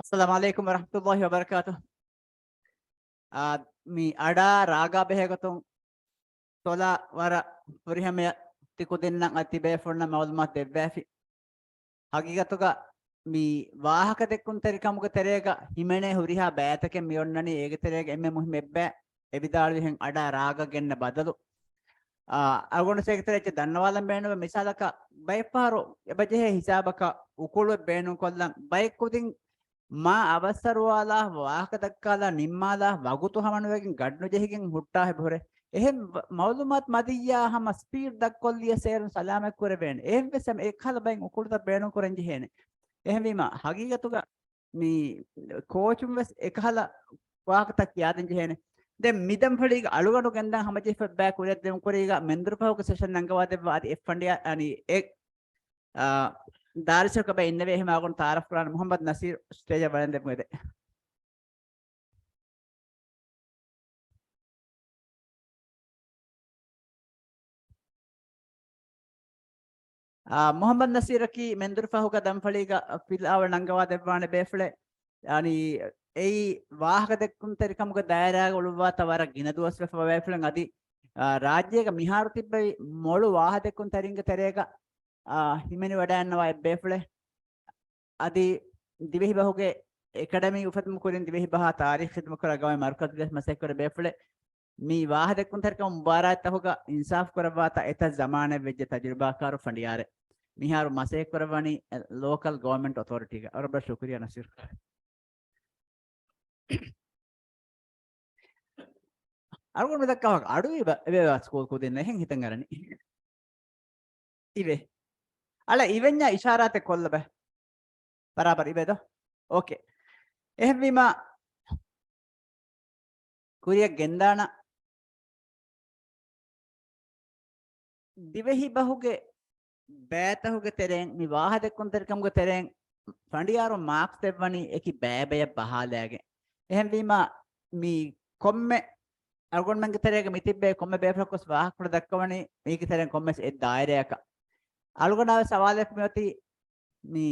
Assalamualaikum warahmatullahi wabarakatuh. Mi ada raga behegotun tola wara purihame tikudennan atibe forna mawlumat debbafi. Hagigatuga mi wahaka dekkun terikamuga terega himene huriha bayatake miyonnani ege terega emme muhimebba evidalu hen ada raga genna badalu. Agonu sekretariat dannawalam beenuwa misalaka bayparu ebajehe hisabaka ukulu beenu kollan baykudin Ma avasarwala wahaka dakkala nimmala wagutu hamanuwegin gadnu jehigen hutta he bore ehem mawlumat madiya hama speed dakkolliya serun salamak kore ben ehem besam ekhala bain ukulta beenu koren jehene ehem wima hagigatuga mi coachum wes ekhala wahaka tak yaden jehene den midam phaliga aluganu gendan hama jeh back kuret dem koriga mendrupahuka session nangawade wadi f1 ani ek दारिशक bay इन्नवे him आगुन तारफ Quran Mohammad Naseer stage बरन दे मुदे मोहम्मद नसीर की मेंदुरफा होगा दमफलीगा पिलाव नंगवा देवाने बेफले यानी एई वाहक देक्कुन तरिकमुगा दायराग उलुवा तवरा गिनदुवस वेफा बेफलेन अदि राज्यग मिहारु तिब्बे मोळु वाह देक्कुन तरिंग तेरेगा हिमेनि वडान्नवा बेफले अदि दिवेहि बहुगे एकेडमी उफतम कुरिन दिवेहि बहा तारीख खिदम कर गवे मरकज देश मसे कर बेफले मी वाह देक्कुन तरिका मुबारक तहुगा इंसाफ करवाता एत जमाने वेज तजुर्बा कार फंडियारे मिहारु मसे करवनी लोकल गवर्नमेंट अथॉरिटी का और बड़ा शुक्रिया नसीर අරුණ මෙදක්කවක් අඩුයි වේ ස්කෝල් කුදින්න එහෙන් හිතන් අරනි ඉවේ අල ඉවෙන්ඥා ඉෂාරාතේ කොල්ල බෑ බරාබර් ඉවේද ඕකේ එහෙන් වීම කුරිය ගෙන්දාන දිවෙහි බහුගේ බෑතහුගේ තෙරෙන් මි වාහ දෙක්කුන් තරිකමුගේ තෙරෙන් ෆණ්ඩියාරෝ මාක්ස් දෙවනි එකි බෑබය බහාලෑගේ එහෙන් වීම මි කොම්මේ අරුණ මංගේ තෙරේගේ මිතිබ්බේ කොම්මේ බෑෆලකොස් වාහ කුඩ දක්කවනි මේකි තෙරෙන් කොම්මස් ඒ දායරයක අලුගනාවේ සවාලයක් මෙවති මි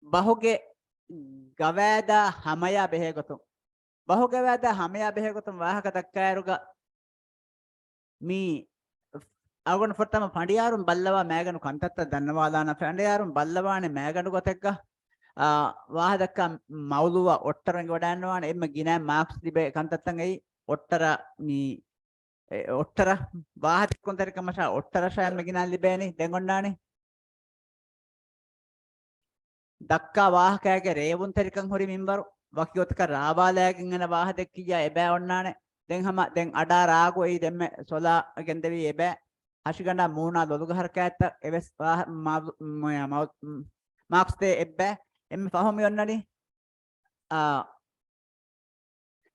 බහුගේ ගවෑදා හමයා බෙහෙගොතුම් බහුගවෑදා හමයා බෙහෙගොතුම් වාහක දක්කායරුග මි අරුණ ෆොට්ටම ෆණ්ඩියාරුම් බල්ලවා මෑගනු කන්තත්ත දන්නවාලාන ෆණ්ඩියාරුම් බල්ලවානේ මෑගනු ගොතෙක්ග වාහ දක්කා මවුලුවා ඔට්ටරංග වඩන්නවානේ එම්ම ගිනා මාක්ස් දිබේ කන්තත්තන් එයි ඔට්ටර මි ඔට්ටර වාහ දෙක්කුන් තරිකමෂා ඔට්ටර ෂයන් මගිනා ලිබේනි දෙගොන්නානේ දක්කා වාහකයාගේ රේවුන් තරිකන් හොරි මින්බරු වකියොතක රාබාලයාගෙන් එන වාහ දෙක්කියා එබෑ ඔන්නානේ දැන් හම දැන් අඩා රාගෝ එයි දෙම්මෙ සොලා ගෙන්දවි එබෑ හෂිගණ්ඩා මූණා ලොලුග හරකෑත්ත එවස් වාහ මාක්ස් තේ එබෑ එම්මෙ ෆහොමි ඔන්නනි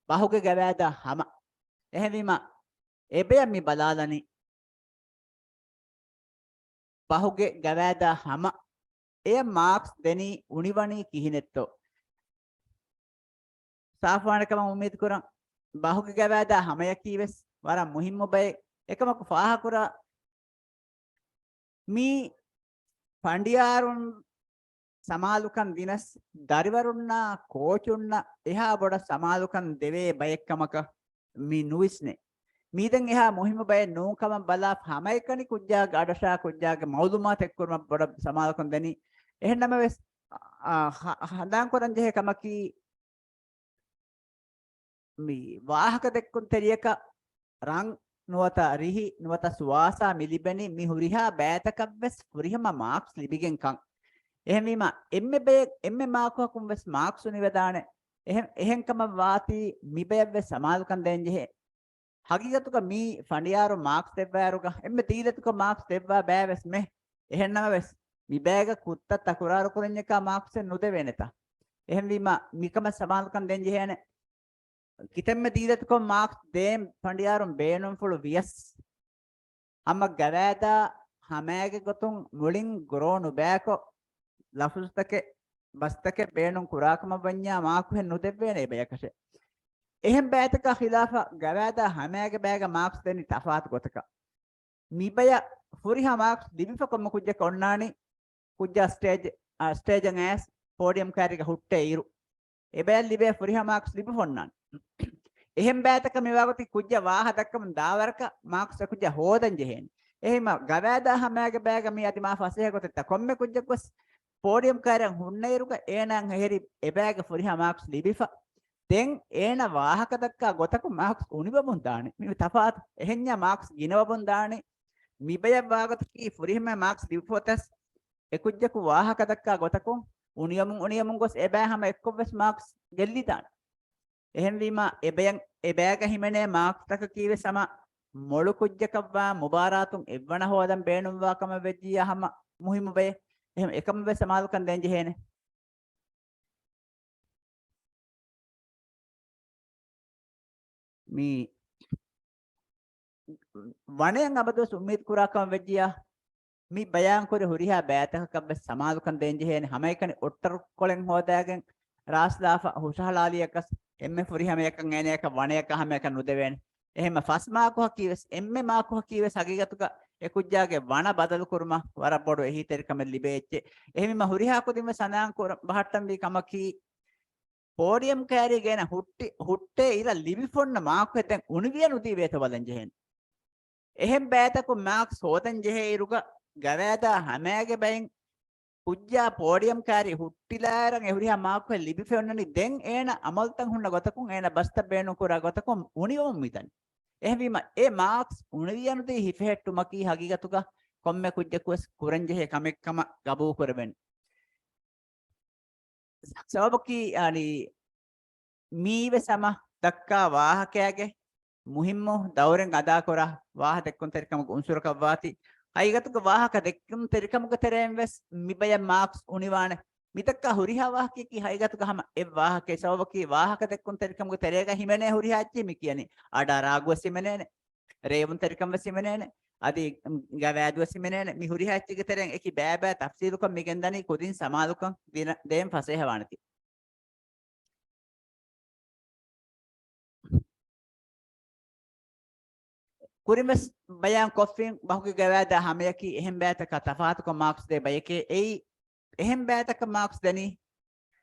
බහුගේ ගවෑදා හම එහෙවීම එබෑ මි බලාලනි බහුගේ ගවෑදා හම එය මාක්ස් දෙනි උනිවණි කිහිනෙත්තෝ සාෆානකම උමීද කරන් බහුගේ ගවෑදා හමය කීවස් වර මුහිම්ම බය එකමක ෆාහ කර මි ෆණ්ඩියාරුන් සමාලුකන් දිනස් දරිවරුන්නා කෝචුන්න එහා බොඩ සමාලුකන් දෙවේ බයක්කමක මි නුවිස්නේ මීදන් එහා මුහිම බය නෝකම බලා හැමයිකනි කුජ්ජා ගඩෂා කුජ්ජාගේ මවුදුමාත් එක්කරම බොඩ සමාලුකන් දෙනි එහෙන්නම වෙස් හඳාන් කරන් ජෙහ කමකි මි වාහක දෙක්කුන් තෙරියක රං නුවත රිහි නුවත සුවාසා මිලිබෙනි මි හුරිහා බෑතකක් වෙස් හුරිහම මාක්ස් ලිබිගෙන් කන් එහෙමීම එම්මෙ මාකුවකුම් වෙස් මාක්ස් නිවදානේ එහෙන්කම වාති මිබෙව් වෙස් සමාල්කන් දෙන් ජෙහ හගිගතුක මි ෆණ්ඩියාරු මාක්ස් දෙවෑරුග එම්මෙ තීලතුක මාක්ස් දෙවවා බෑවෙස් මෙ එහෙන්නම වෙස් මිබෑග කුත්ත තකුරාරු කුරඤ්ඤක මාක්ස් නුදෙවෙනත එහෙමීම මිකම සමාල්කන් දෙන් ජෙහනේ කිතෙම්මෙ තීලතුක මාක්ස් දෙම් ෆණ්ඩියාරුම් බේනුම් ෆුළු වියස් අම්ම ගවෑදා හැමෑගේ ගොතුන් මුලින් ගොරෝනු බෑකෝ ලෆුස්තකේ බස්තකේ බේනුම් කුරාකම වඤ්ඤා මාකු හෙ නුදෙවෙනේ බයකෂේ එහෙම් බෑතක ඛිලාෆ ගවෑදා හැමෑගේ බෑග මාක්ස් දෙනි තෆාත් ගොතක මිබය furiha marks libifa komma kujja konnani kujja stage an as podium karika hutte iru ebel libe furiha marks libi fonnan එහෙම බෑතක මේවාගති කුජ්ජ වාහ දක්කම දාවරක මාක්ස් කුජ්ජ හෝදන් ජෙහෙන් එහෙම ගවෑදා හැමෑගේ බෑග මේ අති මා ෆසේ කොතෙත්ත කොම්මෙ කුජ්ජ කොස් පෝඩියම් කාරයන් හුන්නේරුක ඒනන් හෙරි එබෑග ෆුරිහා මාක්ස් ලිබිෆා දෙන් ඒන වාහක දක්කා ගොතක මාක්ස් උනිබමුන් දානේ මේ තපාත් එහෙඤ්ඤා මාක්ස් ගිනවබුන් දානේ මිබය වාගත කී ෆුරිහම මාක්ස් ලිබිෆොතස් එකුජ්ජක වාහක දක්කා ගොතකුන් උනියමුන් ගොස් එබෑ හැම එක්කොවස් මාක්ස් ගෙල්ලි දාන එහෙන් වීම එබෑග හිමනේ මාක්ස් තක කීවේ සම මොළු කුජ්ජකවා මුබාරාතුන් එවණ හොදන් බේනුම් වාකම වෙජ්ජිය හැම මුහිම බේ එහෙම එකම වෙ සමාල්කන් දෙන් ජෙහෙනේ මේ වණයන් අබදොස් උම්මීද් කුරාකම වෙජ්ජියා මේ බයන් කුර හුරිහා බෑතක කබ්බ සමාල්කන් දෙන් ජෙහෙනේ හැම එකනේ ඔට්ටර කොලෙන් හොදාගෙන රාස්ලාෆා හුෂහලාලියකස් එම්මෙ ෆුරිහම එකන් එන එක වණයක හැම එක නුදෙවෙන් එහෙම ෆස්මා කොහ කීවස් එම්මෙ මා කොහ කීවස් හගීගතුක එකුජ්ජාගේ වණ බදල් කුරුම වර බොඩ එහි තෙරිකම ලිබෙච්ච එහෙම හුරිහා කුදිම සනාන් කුර බහට්ටම් වී කමකී පෝඩියම් කෑරි ගෙන හුට්ටේ ඉර ලිබිෆොන්න මාක් වෙතෙන් උණුවිය නුදී වේත බලන් ජෙහෙන් එහෙම් බෑතකු මාක්ස් හොතන් ජෙහෙ ඉරුක ගවෑදා හැමෑගේ බයෙන් කුජ්ජා පෝඩියම් කාරි හුට්ටිලාරන් එහුරිහා මාක්ව ලිබිෆෙන්නනි දෙන් ඒන අමල්තන් හුන්න ගතකුන් ඒන බස්ත බේනු කුරා ගතකුන් උනිවම් මිතන් එහෙවීම ඒ මාක්ස් උණවියනුදී හිෆෙට්ටු මකී හගීගතුක කොම්මෙ කුජ්ජකුස් කුරංජෙහෙ කමෙක්කම ගබූ කරවෙන් සවබකී yani මීව සම දක්කා වාහකයාගේ මුහිම්මෝ දවරෙන් අදා කරා වාහ දෙක්කොන් තරිකම උන්සුරක වාති අයිගතුක වාහක දෙක්කම් තරිකමක තරෙන් වෙස් මිබය මාක්ස් උනිවාන මිතක්ක හුරිහා වාහකේ කි හයිගතුක හැම ඒ වාහකේ සවබකී වාහක දෙක්කොන් තරිකමක තරේක හිමනේ හුරිහාච්චි මි කියන්නේ අඩා රාගුව සිමනේනේ රේවුන් තරිකම සිමනේනේ අදි ගවෑදුව සිමනේනේ මි හුරිහාච්චිගේ තරෙන් එකි බෑ බෑ තෆ්සීරුක මිගෙන්දනි කුදින් සමාලුකම් දෙම් ෆසේ හවානති kurimes bayan koffin bahuge gawada hamyaki ehem baataka tafatuko marks de bayake ei ehem baataka marks dani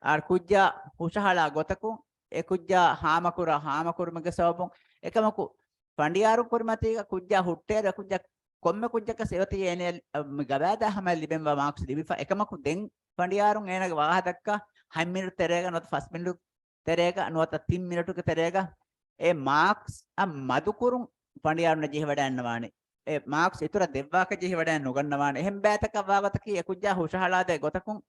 ar kujja hushala gotaku e kujja hamakurumage sabun ekamaku pandiyaru kurmati kujja hutte kujja komme kujjaka sevati ene gawada hamal libenwa marks libifa ekamaku den pandiyarun enage wahadakka 5 minute terega not 1 minute terega not 3 minute ke terega e marks madukurun පණියාරුන ජීහ වැඩන්න වානේ A Marx ඉතුර දෙව්වාක ජීහ වැඩන්න නොගන්න එහෙම් බෑතක වාගත කී එකුජ්ජා හුෂහලාද ගොතකුන්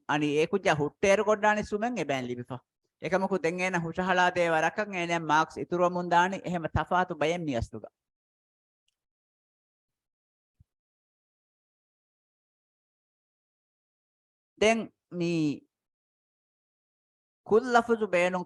අනි ඒකුජ්ජා හුට්ටේර ගොඩානි සුමෙන් එබෑන් ලිබිෆා එකමකු දෙන් එන හුෂහලාදේ වරකන් එන Marx ඉතුර මුන් දානි එහෙම තෆාතු බයෙන් මියස්තුග දැන් මේ කුල් ලෆ්සු බේනුන්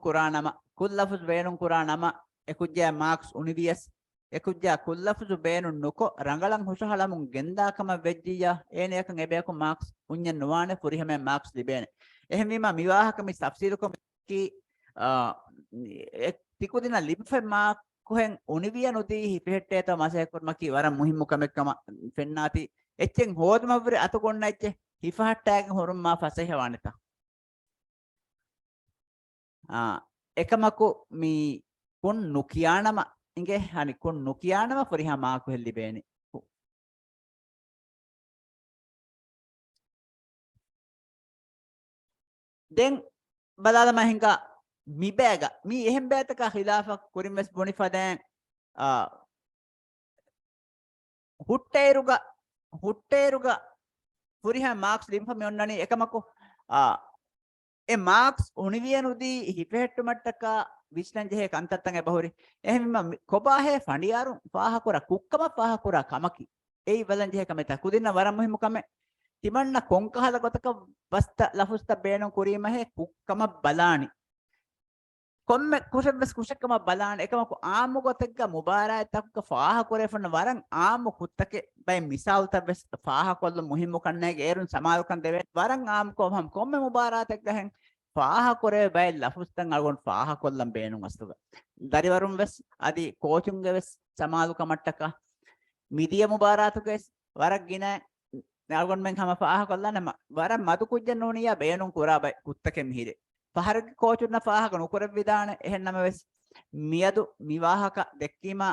කුරානම එකුජ්ජා Marx උනිවියස් ekujja kullafuzu beenu nuko rangalan hushahalamun gendakama vejjiya ene yakan ebeyako marks unnya nuwane furihame marks libene ehmima miwahaka mi tafsiruko ki tikudina libfe mark kohen univiya nudi hipehette ta mase kurma ki waram muhimmukam ekkama fennati echen hoduma vure atugonna eche hifahattag horumma fasehe waneta ekamaku mi kun nukiyanama inge hani kun nukiyanama furiha maaku helli beeni den balala mahinga mi bega mi ehem betaka khilafa kurimes bonifaden hutteruga furiha marks limfa me onnani ekamako e marks univiyanudi hipehettu mattaka විශ්ලංජේ කන්තත්තන් එබහුරි එහෙම කොබාහේ ෆණියාරු පාහකුර කුක්කම පාහකුර කමකි එයි වලංජේ කමෙත කුදින්න වරම් මුහිමු කමෙ තිමන්න කොංකහල ගොතක වස්ත ලෆුස්ත බේනු කුරීමහේ කුක්කම බලානි කොම්මෙ කුෂෙබ්ස් කුෂකම බලාන එකමක ආමු ගොතක මුබාරා තක්ක පාහකුරේ ෆන්න වරන් ආමු කුත්තකේ බයි මිසාල් තබස් පාහකොල්ල මුහිමු කන්නේගේ ඒරුන් සමාල්කන් දෙවේ වරන් ආමු කොහම් කොම්මෙ මුබාරා තක් ගහෙන් පාහකොරේ බයි ලෆුස්තන් අගොන් පාහකොල්ලම් බේනුන් අස්තුග දරිවරුම් වෙස් අදි කෝචුන්ගේ වෙස් සමාලු කමට්ටක midiya mubaratu kes warak gina algon men hama faaha kollana warak madu kujjan noniya beenun kuraba kuttake mihire paharag kochunna faaha kanu kurab vidana ehennama wes miyadu miwahaka dekkima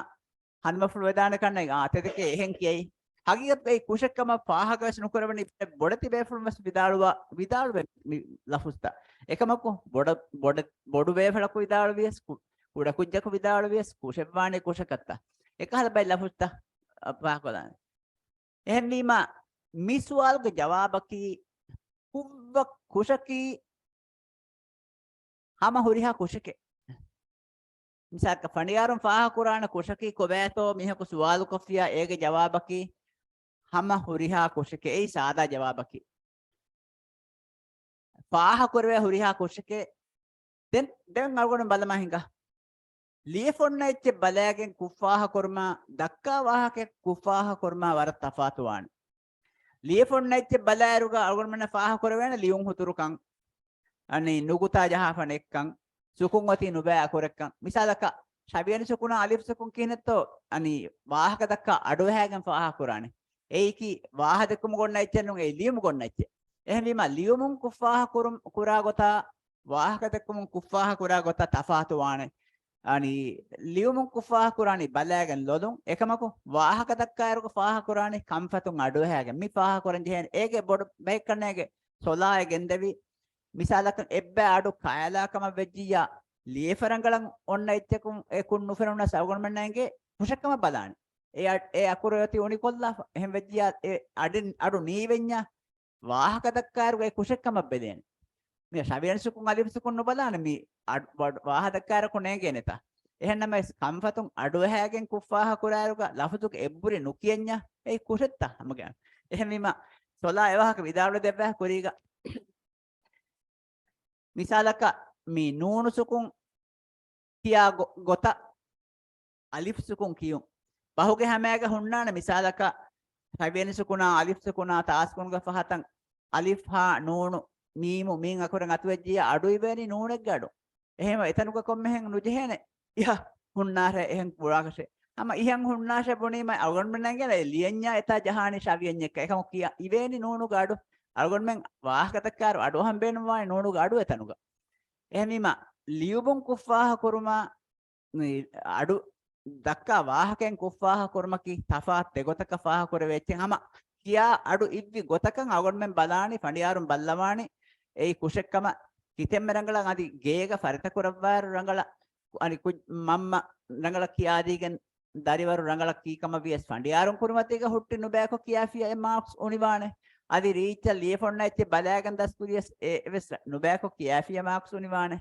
hanmaful vedana kanna atedeke ehen kiyai hagigat ei kushakama faaha gas nukurabani bodati beful mas vidaluwa lafusta ekamaku bodu befalaku vidalu vies kuda kujjaku vidalu vies kushevane kushakatta ekahal bay lafusta faaha kollana ehennima miswalge jawabaki kubba kushaki hama huriha kushake misaka fandiyarum faaha qur'ana kushaki kobato mihaku suwalu kofiya ege jawabaki hama huriha kushake ei saada jawabaki faaha kurwe huriha kushake den algon balama hinga liefonna ecce balagen kufaha kurma dakka wahake kufaha kurma war tafatuwan liefonna ecce balaruga algon mena faaha kurwena liun huturukan ani nuguta jaha fanekkan sukun wati nubaa akorekkan misalaka shabiyani sukuna alif sukun kinetto ani wahaka dakka adu hagen faaha kurane eiki wahadekum gonna echennun ei lium gonna eche ehmima liumun kufaha kurum kura gota wahaka dakkum kufaha kura gota tafatu wane ani liumun kufaha kurani balagen lodun ekamaku wahaka dakka erugo faaha kurani kamfatun adu hagen mi faaha kuran jehen ege bod bekkannege solaaye gendevi misalakan ebbe adu kayalakama vejjiya liefarangalan onna ittekun e kun nuferuna sawgon mennange pushakama balani e akurati oni kolla ehem vejjiya e adin adu niwenya wahaka dakkaru e kushakama beden me shabiyan sukun alif sukun no balani mi waha dakkaru ko nege neta ehennama kamfatun adu hagen kufaha kuraruga lafuzuk ebburi nukiyenya e kushetta hamagan ehemima sola ewahaka vidalu debba kuriga misalaka mi nunu sukun kiya gota alif sukun kiyun bahuge hamega hunnana misalaka sabeni sukuna alif sukuna taaskunga fahatan alif ha nunu mimu min akuren atuwejjiya adui beni nunek gadu ehema etanuka kommehen nujehene ya hunnare ehen purakase ama ihan hunnase bonima algon menangela lienya eta jahani shaviyenyek ekam kiya iveni nunu gadu algon men wahkatakaru adu hambenu wa nunu gadu etanuga ehmima liubun kufaha kuruma adu dakka wahaken kufaha kurmaki tafat tegotaka faha kurwechen hama kiya adu ibbi gotakan algon men balani fandiyarum ballamani ei kushekkama kitemme rangalan adi geega farita kurawwaru rangala ani mamma rangala kiyadigen dariwaru rangala kikama vies fandiyarum kurmatiga hutti nubeko kiyafiya e marks uniwane adi reach liefonna ecce balagan daskurias eves nubeko kiyafiya marks uniwane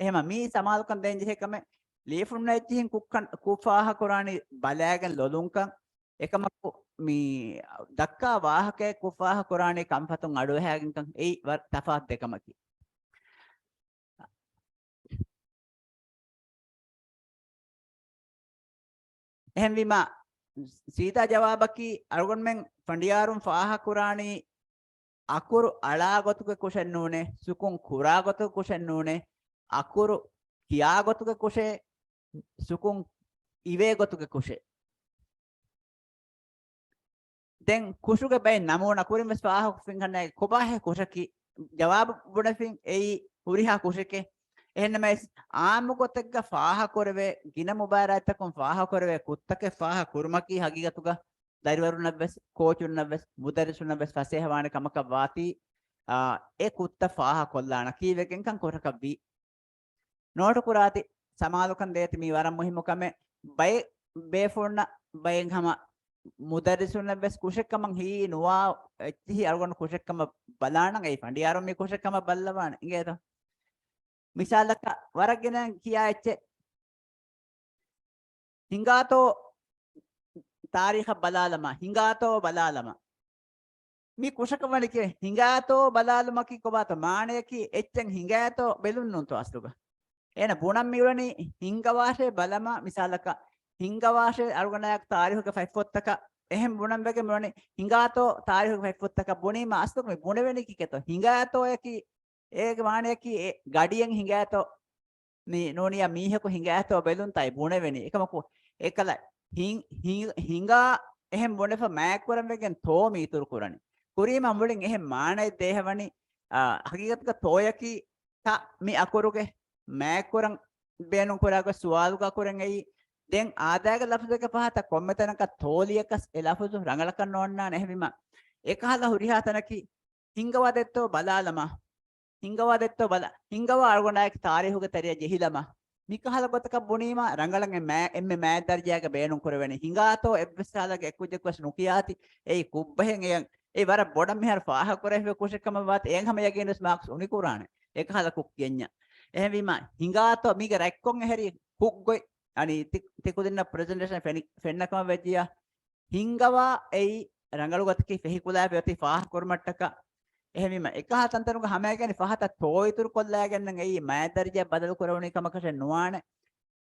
ehema mi samalukan denje hekame liefonna ecce hin kukkan kufaha qurani balagan lolunkan ekamaku mi dakka wahake kufaha qurani kamfatun adu hagen kan ei war tafat dekamaki ehem wima sita jawabaki algon men fandiyarum faaha qurani akuru ala gotuke kushen nune sukun kura gotuke kushen nune akuru kiya gotuke kushe sukun ive gotuke kushe den kushuge bay namuna kurim mes faaha finganne kobahe kushaki jawab bunafin ei huriha kushike ehnames aamu gotekga faaha korwe gina mubaratakum faaha korwe kuttake faaha kurmaki hagigatuga dariwaruna bes coachunna bes mudarisuna bes fasehwane kamaka wati e kutta faaha kollana kiweken kan korakabbi notu kurati samalukan deeti mi waram muhimukame bay befonna bayen hama mudarisuna bes kushekkam hi nuwa etti algon kushekkam balana ei fandiyarum mi kushekkam ballawana ingeto misalaka waragena kiya ecce hingato tarikha balalama hingato balalama mi kushakamani ke hingato balalama ki kobato maane ki echen hingato belunnu to astuga ena bunam miurani hingawashe balama misalaka hingawashe algonayak tarikha faifottaka ehem bunam bege murani hingato tarikha faifottaka buni ma astuga mi buneveni ki keto hingato yaki ege maane ki gadiyen hingato ni noniya miheko hingato belun tai buneveni ekamaku ekala hinga එහෙම මොනෆ මෑක් කරම් වෙගෙන් තෝමි ඉතුරු කුරණි කුරීම මුලින් එහෙම මානේ දේහවනි හකීකත්ක තෝයකි තා මි අකුරුගේ මෑක් කරම් බේනුම් කුරාක සුවාලුක කුරෙන් එයි දැන් ආදායක ලෆ්ස් එක පහත කොම්මෙතනක තෝලියකස් ඒ ලෆ්ස් රංගල කන්න ඕන්නා නැහෙවිම එකහල හුරිහාතනකි හිංගවා දෙත්තෝ බලාලම හිංගවා දෙත්තෝ බල හිංගවා අල්ගොනායක තාරීහුගේ තරිය ජෙහිලම මිකහල ගොතක බොනීම රංගලගේ මෑ එම්මේ මෑ දර්ජයක බේනුම් කරවෙනි හිංගාතෝ එබ්බසාලගේ එක්කුජෙක්වස් නුකියාති ඒ කුබ්බහෙන් ඒ වර බොඩම් මෙහර ෆාහ කරේ කුෂකම වත් එන් හැම යගෙනස් මාක්ස් උනි කුරානේ එකහල කුක් කියන්න එහෙවිම හිංගාතෝ මිග රැක්කොන් හැරි කුක්ගොයි අනි තිකු දෙන්න ප්‍රසන්ටේෂන් ෆෙන්නකම වෙජියා හිංගවා ඒ රංගලු ගතකි ෆෙහිකුලා වෙති ෆාහ කරමට්ටක එහෙමම එක හතන්තරුක හැම කියන්නේ පහත තෝයිතුරු කොල්ලාගෙන එයි මෑ දර්ජය බදල් කරවණි කමකෂ නුවාන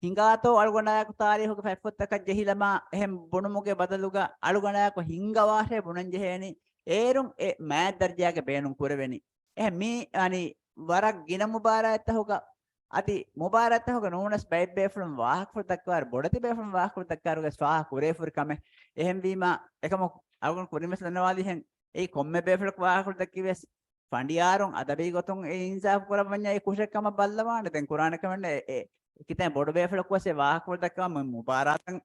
හිංගාතෝ අල්ගොනායක තාරීහුක ෆැෆොත්තක ජෙහිලම එහෙම බොනුමුගේ බදලුග අල්ගොනායක හිංගවාහේ බුණන් ජෙහෙනි ඒරුම් ඒ මෑ දර්ජයගේ බේනුම් කරවෙනි එහෙමි අනි වරක් ගින මුබාරායතහුක අති මුබාරායතහුක නෝනස් බයිබ් බේෆ්‍රම් වාහක් ෆුතක්කාර බොඩති බේෆ්‍රම් වාහක් ෆුතක්කාරුගේ ස්වාහ කුරේ ෆුර කම එහෙම වීම එකම අල්ගොන කුරිමස් දනවාලි hen ඒ කොම්මෙ බේෆලක් වාහකුට කිවස් ෆණ්ඩියාරුන් අදබී ගොතුන් ඒ ඉන්සාෆ් කරවන්නේ ඒ කුෂකම බල්ලවාන දැන් කුරාන කමන්නේ ඒ කිතෙන් බොඩ බේෆලක් වසේ වාහකුට දක්වම මුබාරාතන්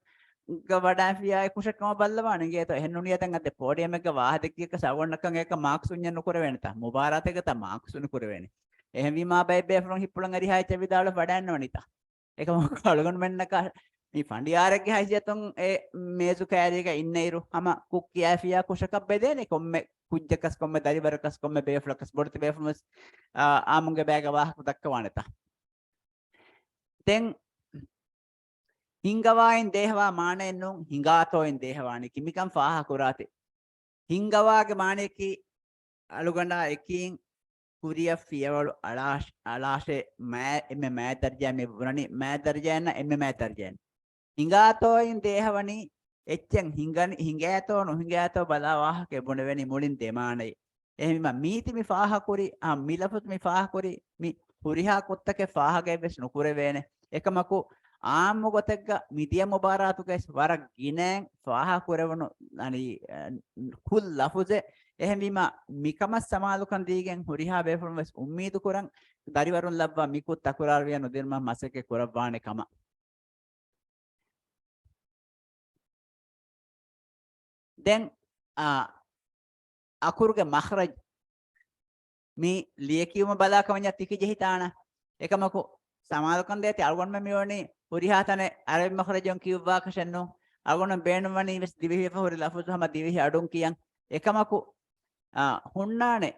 ගවඩා ෆියා කුෂකම බල්ලවාන ගේත එහෙන්නුනිය දැන් අද පොඩියම් එක වාහ දෙකක සවන්නකන් එක මාක්ස් උඤ්ඤ නුකර වෙනත මුබාරාත එක ත මාක්ස් නුකර වෙන්නේ එහෙන් වීමා බයි බේෆලන් හිප්පුලන් හරි හායිච විදාල වඩන්න වනිත ඒක මොකක් අලගොන් මෙන්නක මේ ෆණ්ඩියාරගේ හයිසියතුන් ඒ මේසු කෑරියක ඉන්නේරු හැම කුක්කියා ෆියා කුෂක බෙදෙනේ කොම්මෙ කුජ්ජකස් කොම්මෙ දරිවරකස් කොම්මෙ බේෆ්ලකස් බොඩති බේෆ්ලස් ආමුගේ බෑග වාහක දක්කවන්නත දැන් හිංගවායින් දේහවා මානෙන්නුන් හිංගාතෝයින් දේහවානි කිමිකම් ෆාහ කුරාතේ හිංගවාගේ මානෙකි අලුගණ්ඩා එකින් කුරිය ෆියවලු අලාෂේ මෑ එමෙ මෑ දර්ජය මේ වුණනි මෑ දර්ජයන එමෙ මෑ දර්ජයන හිංගාතෝයින් දේහවනි එච්චෙන් හිංගෑතෝ නොහිංගෑතෝ බලා වාහකේ බොණවෙනි මුලින් දෙමානේ එහෙම මීති මි ෆාහ කුරි මිලපුත් මි ෆාහ කුරි මි හුරිහා කොත්තකේ ෆාහගේ වෙස් නුකුරේ වේනේ එකමකු ආම්මු ගොතෙක්ග මිදිය මුබාරාතුකස් වරක් ගිනෙන් ෆාහ කුරවණු අනි කුල් ලෆුසේ එහෙම වීම මිකම සමාලුකන් දීගෙන් හුරිහා බේෆුන් වෙස් උම්මීදු කුරන් දරිවරුන් ලබ්වා මිකුත් තකුරාර විය නොදෙර්ම මසකේ කුරවානේ කම දැන් අකුරුගේ මඛරජ් මේ ලියකියුම බලාකවඤ්ඤ තිකි ජෙහිතාන එකමකු සමාලකන් දෙති අල්ගොන් මෙමියෝනි හුරිහාතනේ අරබි මඛරජන් කිව්වා කෂන්නෝ අල්ගොන් බේනවනි වෙස් දිවිහි ෆහුරි ලෆුස් හම දිවිහි අඩුන් කියන් එකමකු ಹುಣ್ಣಾಣೆ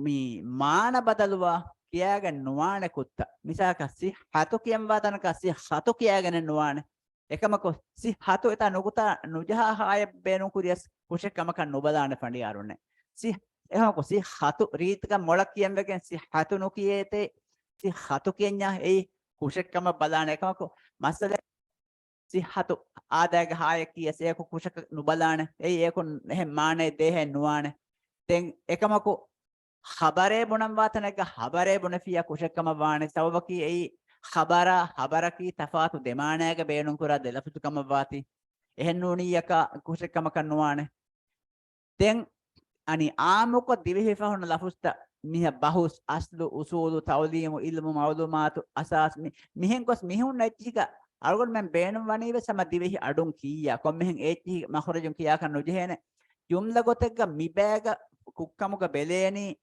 ಮೀ ಮಾನ ಬದಲುವ ಕಿಯಾಗ ನುವಾಣೆ ಕುತ್ತ ಮಿಸಾಕ ಸಿ ಹತು ಕಿಯಂವಾ ತನಕ ಸಿ ಹತು ಕಿಯಾಗನೆ ನುವಾಣೆ එකමකො ಸಿ ಹತು ಎತ ನುಗುತ ನುಜಹ ಹಾಯ ಬೇನು ಕುರಿಯಸ್ ಕುಶಕಮಕ ನುಬದಾನೆ ಫಂಡಿ ಯಾರುನೆ ಸಿ ehako si hatu ರೀತಿಕ ಮೊಳಕ್ කියම්වකෙන් si hatu නුකියේතේ si hatu කියඤ්ඤා ඒ කුෂකම බලාන එකමකො මස්සල si hatu ආදායක හාය කියස් ඒක කුෂක නුබලාන ඒ ඒක එහෙ මානේ දේහෙ නුවානේ දැන් එකමකො خبره බොනම් වාතනක خبره බොන ෆියා කුෂකම වානේ සවබකි ඒ خبرකි තෆාතු දෙමානයක බේනුම් කරා දෙලපුතුකම වාති එහෙන් නෝනියක කුෂකම කන්නුවානේ දැන් ani amuko divihifa hona lafusta miha bahus aslu usulu tawlimu ilmu mawlumatu asas mihen kos mihun nachika algon men beenum waniwe sama divihi adun kiya kom mihen echi makhrajun kiya kan nujehene jumla gotegga mibega kukkamuga beleni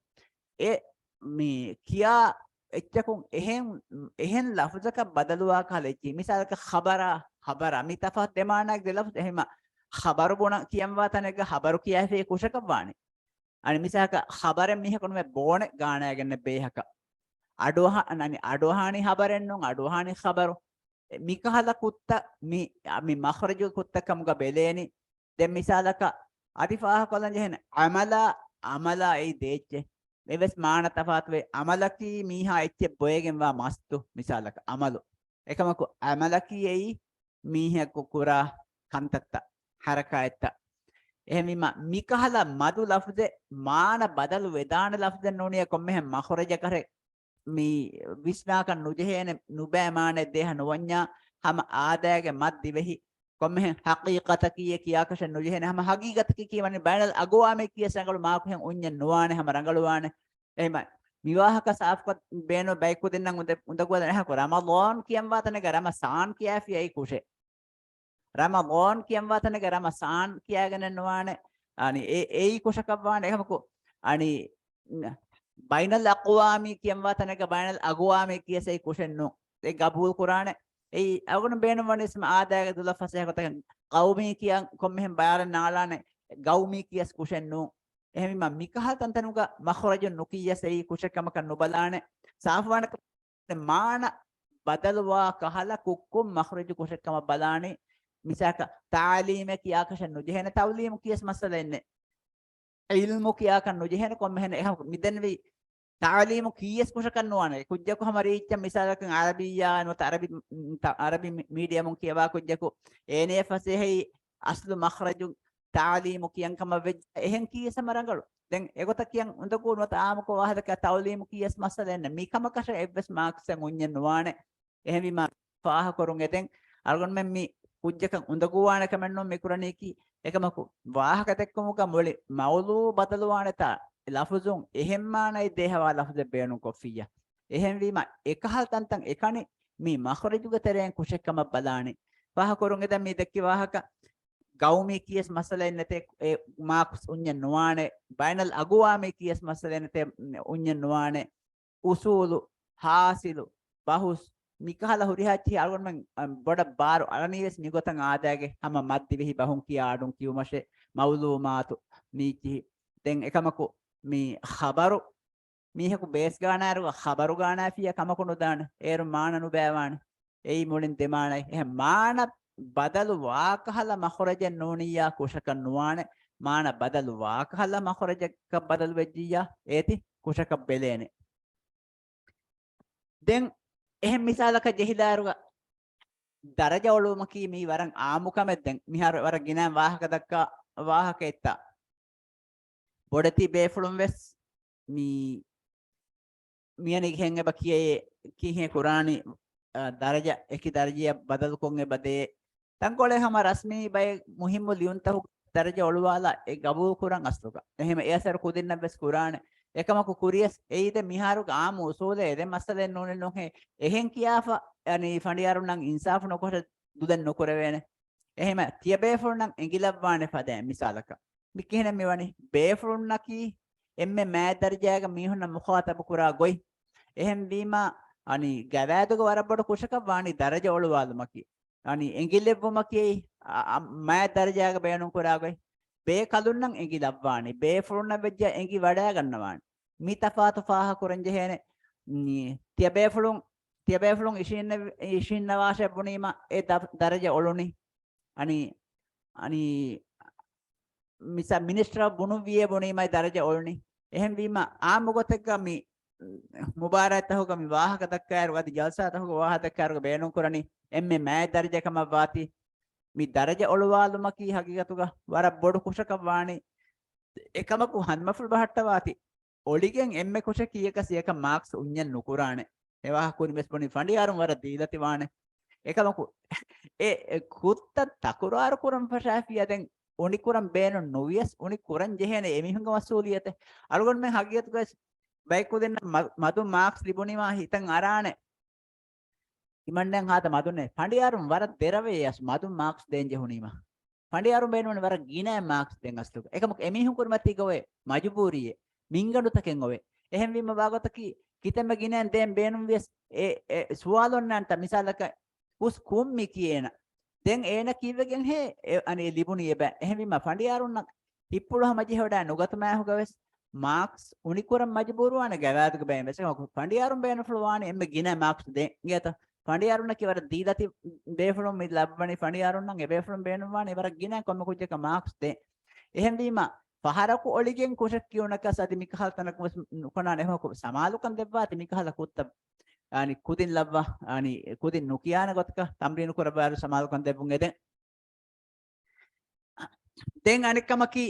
e mi kiya echchakun ehen lafuzaka badaluwa kalechi misalaka khabara mi tafat demanak de lafuz ehma khabaru bona kiyamwa tanega khabaru kiyafe kushaka wani ani misaka khabaren mihakonu me bone gaanayagenne behaka adoha nani adohani khabaren non adohani khabaru mikahala kutta mi makhraju kutta kamuga beleni den misalaka adifaha kolan jehne amala ei deche meves maana tafatwe amalaki miha ecche boyegen wa mastu misalaka amalu ekamaku amalaki ei miha kukura kantatta harakaetta එහෙම මිකහල මදු ලෆ්දේ මාන බදලු වේදාන ලෆ්දෙන් නෝනිය කොම්මෙහ මඛරජ කරේ මී විස්නාක නුජහේන නුබෑ මාන දෙහ නොවඤ්ඤා හම ආදායගේ මත් Dhivehi komme haqiqata kiye kiya kashan no jehne hama haqiqata ki kiwane bainal agwame kiya sangalu ma ko hen onyen nuwane hama rangaluwane ehma විවාහක සාෆ්කත් බේනෝ බයිකු දෙන්නම් උඳ ගොඩ නැහැ කො රමදාන් කියම් වාතනක රමසාන් කියාෆියයි කුෂේ රමදාන් කියම් වාතනක රමසාන් කියාගෙන නවානේ අනි ඒයි කුෂක වානේ එහෙමකෝ අනි බයිනල් අක්වාමි කියම් වාතනක බයිනල් අගවාමි කියසයි කුෂෙන්නෝ ඒ ගබූල් කුරානේ ඒ අගුණ බේනෝ වනිස්ම ආදායක දුල ෆසහ කොට කවුමි කියන් කොම්මෙන් බාරන් නාලානේ ගෞමි කියස් කුෂෙන්නෝ එහෙම මිකහල් තන්තනුක මඛරජ නුකියසයි කුෂකම කන් නොබලානේ සාෆවානක මාන බදල්වා කහලා කුක්කුම් මඛරජ කුෂකම බලානේ මිසක තාලීම කියාකෂ නොජෙහෙන තවලීම කියස් මසලෙන්නේ ඉල්මු කියාකන් නොජෙහෙන කොම්මෙහෙන එහෙම මිදෙන් වි තාලීම කියස් කුෂකන් නොවනේ කුජ්ජක හමරීච්ච මිසලකන් අරබියා නොත අරබි මීඩියම් කියවා කුජ්ජක ඒනේ ෆසෙහි අස්ලු මඛරජ තාලීම කියන්කම වෙජ් එහෙන් කීයස මරංගලු දැන් ඒගොත කියන් උඳකෝ නොත ආමක වහදක තවලීම කීයස් මසලෙන්න මිකම කෂ එවස් මාක්ස් උඤ්ඤන් නොවානේ එහෙන් විම ෆාහ කරුන් එතෙන් අල්ගොන් මෙන් මි කුජ්ජක උඳකෝ කමෙන්නෝ මෙකුරණේ කි එකමකු වාහක දෙක්කමුක මොලි මවුලු බදලවානේ තා ලෆුසුන් එහෙම්මානයි දේහවා ලෆුද බේනු කොෆියා එහෙන් විම එකහල් තන්තන් එකනේ මේ මඛරජුග තරෙන් කුෂකම බලානේ වාහ කරුන් එතෙන් මේ දෙක්කි වාහක ගෞමි කියස් මසලෙන් නැතේ ඒ මාක්ස් උඤ්ඤන් නොවානේ බයිනල් අගවාමි කියස් මසලෙන් නැතේ උඤ්ඤන් නොවානේ උසූලු හාසිලු බහුස් මිකහල හුරිහාච්චි අල්ගොන් මන් බොඩ බාරු අලනීවස් නිගොතන් ආදාගේ හැම මද්දි වෙහි බහුන් කියාඩුන් කියුමෂේ මවුලූමාතු නීචි දෙන් එකමකු මේ ખબරු මීහකු බේස් ගානාරු ખબරු ගානා ෆිය කමකු නොදාන ඒරු මානනු බෑවානේ එයි මුලින් දෙමානයි එහෙ මාන බදලු වාකහල මඛරජ නෝනියා කුෂක නුවානේ මාන බදලු වාකහල මඛරජක බදල් වෙජ්ජියා ඒති කුෂක බෙලේනේ දැන් එහෙම මිසාලක ජෙහිදාරුග දරජ ඔලුම කී මී වරන් ආමුකමෙත් දැන් මිහර වර ගිනා වාහක දක්කා වාහක එත්ත බොඩති බේෆුලුම් වෙස් මී මියනි ගෙන් එබ කියේ කීහේ කුරානි දරජ එකි දරජිය බදල් කොන් එබදේ තංකොලේ හැම රස්මී බය මුහිම්මු ලියුන්තහු දරජ ඔලුවාලා ඒ ගබූ කුරන් අස්තුක එහෙම එයසර කුදින්න බස් කුරාන එකමකු කුරියස් එයිද මිහාරුග ආමු උසෝලේ එදෙ මස්සලෙන් නෝනේ නොහේ එහෙන් කියාෆා යනි ෆණ්ඩියාරුන් නම් ඉන්සාෆ් නොකොට දුදෙන් නොකරවේනේ එහෙම තිය බේෆුන් නම් එංගිලබ්වානේ ෆදෑ මිසාලක මිකේන මෙවනි බේෆුන් නකි එම්මේ මෑ දරජයක මිහුන්න මුඛාතබ කුරා ගොයි එහෙන් වීමා අනි ගවෑදුක වරබඩ කුෂක වානි දරජ ඔලුවාලුමකි අනි එංගිලෙව්වමකි මෑ දරජයක බේනුම් කුරා ගොයි බේ කලුන්නම් එංගි ලබ්වානි බේ ෆුරුන්න වෙජ්ජ එංගි වඩා ගන්නවානි මි තෆාතු ෆාහ කුරංජ හේනේ තිය බේ ෆුරුන් ඉෂින්න වාෂ බුනීම ඒ දරජ ඔලුනි අනි මිස මිනිස්ටර් බුනු විය බුනීමයි දරජ ඔලුනි එහෙන් වීම ආමුගතක මි මුබාරත් තහුක මි වාහක දක්කාර වදි ජල්සා තහුක වාහ දක්කාර බේනුම් කුරණි එම්මේ මෑ දරජකම වාති mi daraja olwalumaki hagigatuga wara bodu kushaka waani ekamaku hanmaful bahatta wati oligen emme kusha kiyaka siyaka marks unyan nukurane ewa kuni mesponi fandiyarum wara dilati waane ekamaku e kutta takurar kuram fashafiya den unikuram beenu novias unikuran jehene emihunga wasuliyate algon men hagigatuga bayku denna madu marks libunima hitan arane ඉමණ්ඩෙන් හාත මදුනේ පඬියාරුම් වර දෙරවේ යස් මදුන් Marx දෙන් ජෙහුනීම පඬියාරුම් බේනවනේ වර ගිනා Marx දෙන් අස්තුක එකම එමිහුන් කුර්මති ගොවේ මජබූරියේ මින්ගඩු තකෙන් ඔවේ එහෙන් වීම වාගතකි කිතෙම ගිනෙන් දෙන් බේනුම් විස් ඒ සුවාලොන්නන්ට මිසලක කුස් කුම්මි කියන දෙන් ඒන කීවගෙන් හේ අනේ ලිබුණියේ බෑ එහෙන් වීම පඬියාරුම් හිප්පුළහ මජි හොඩා නුගතමෑ හුගවෙස් මාක්ස් උනිකුරම් මජබූරු වන ගවාදක බෑ මෙසේ පඬියාරුම් බේන ෆ්ලෝවානේ එම්බ ගිනා මාක්ස් දෙන් ගියත පඬියාරුන්න කිවර දීලති බේෆුලුම් මිද ලබ්බනි පඬියාරුන්නම් ඒ බේෆුලුම් බේනුවානේ ඉවර ගිනා කොම්ම කුජ්ජක මාක්ස් දෙ එහෙන් වීම පහරකු ඔලිගෙන් කුෂක් කියුණක සති මිකහල් තනක කොනා නෙහක සමාලුකම් දෙබ්වාති මිකහල කුත්ත අනි කුදින් ලබ්වා අනි කුදින් නුකියාන ගොතක තම්රිනු කරබාර සමාලුකම් දෙබුන් එදෙන් දෙන් අනිකමකි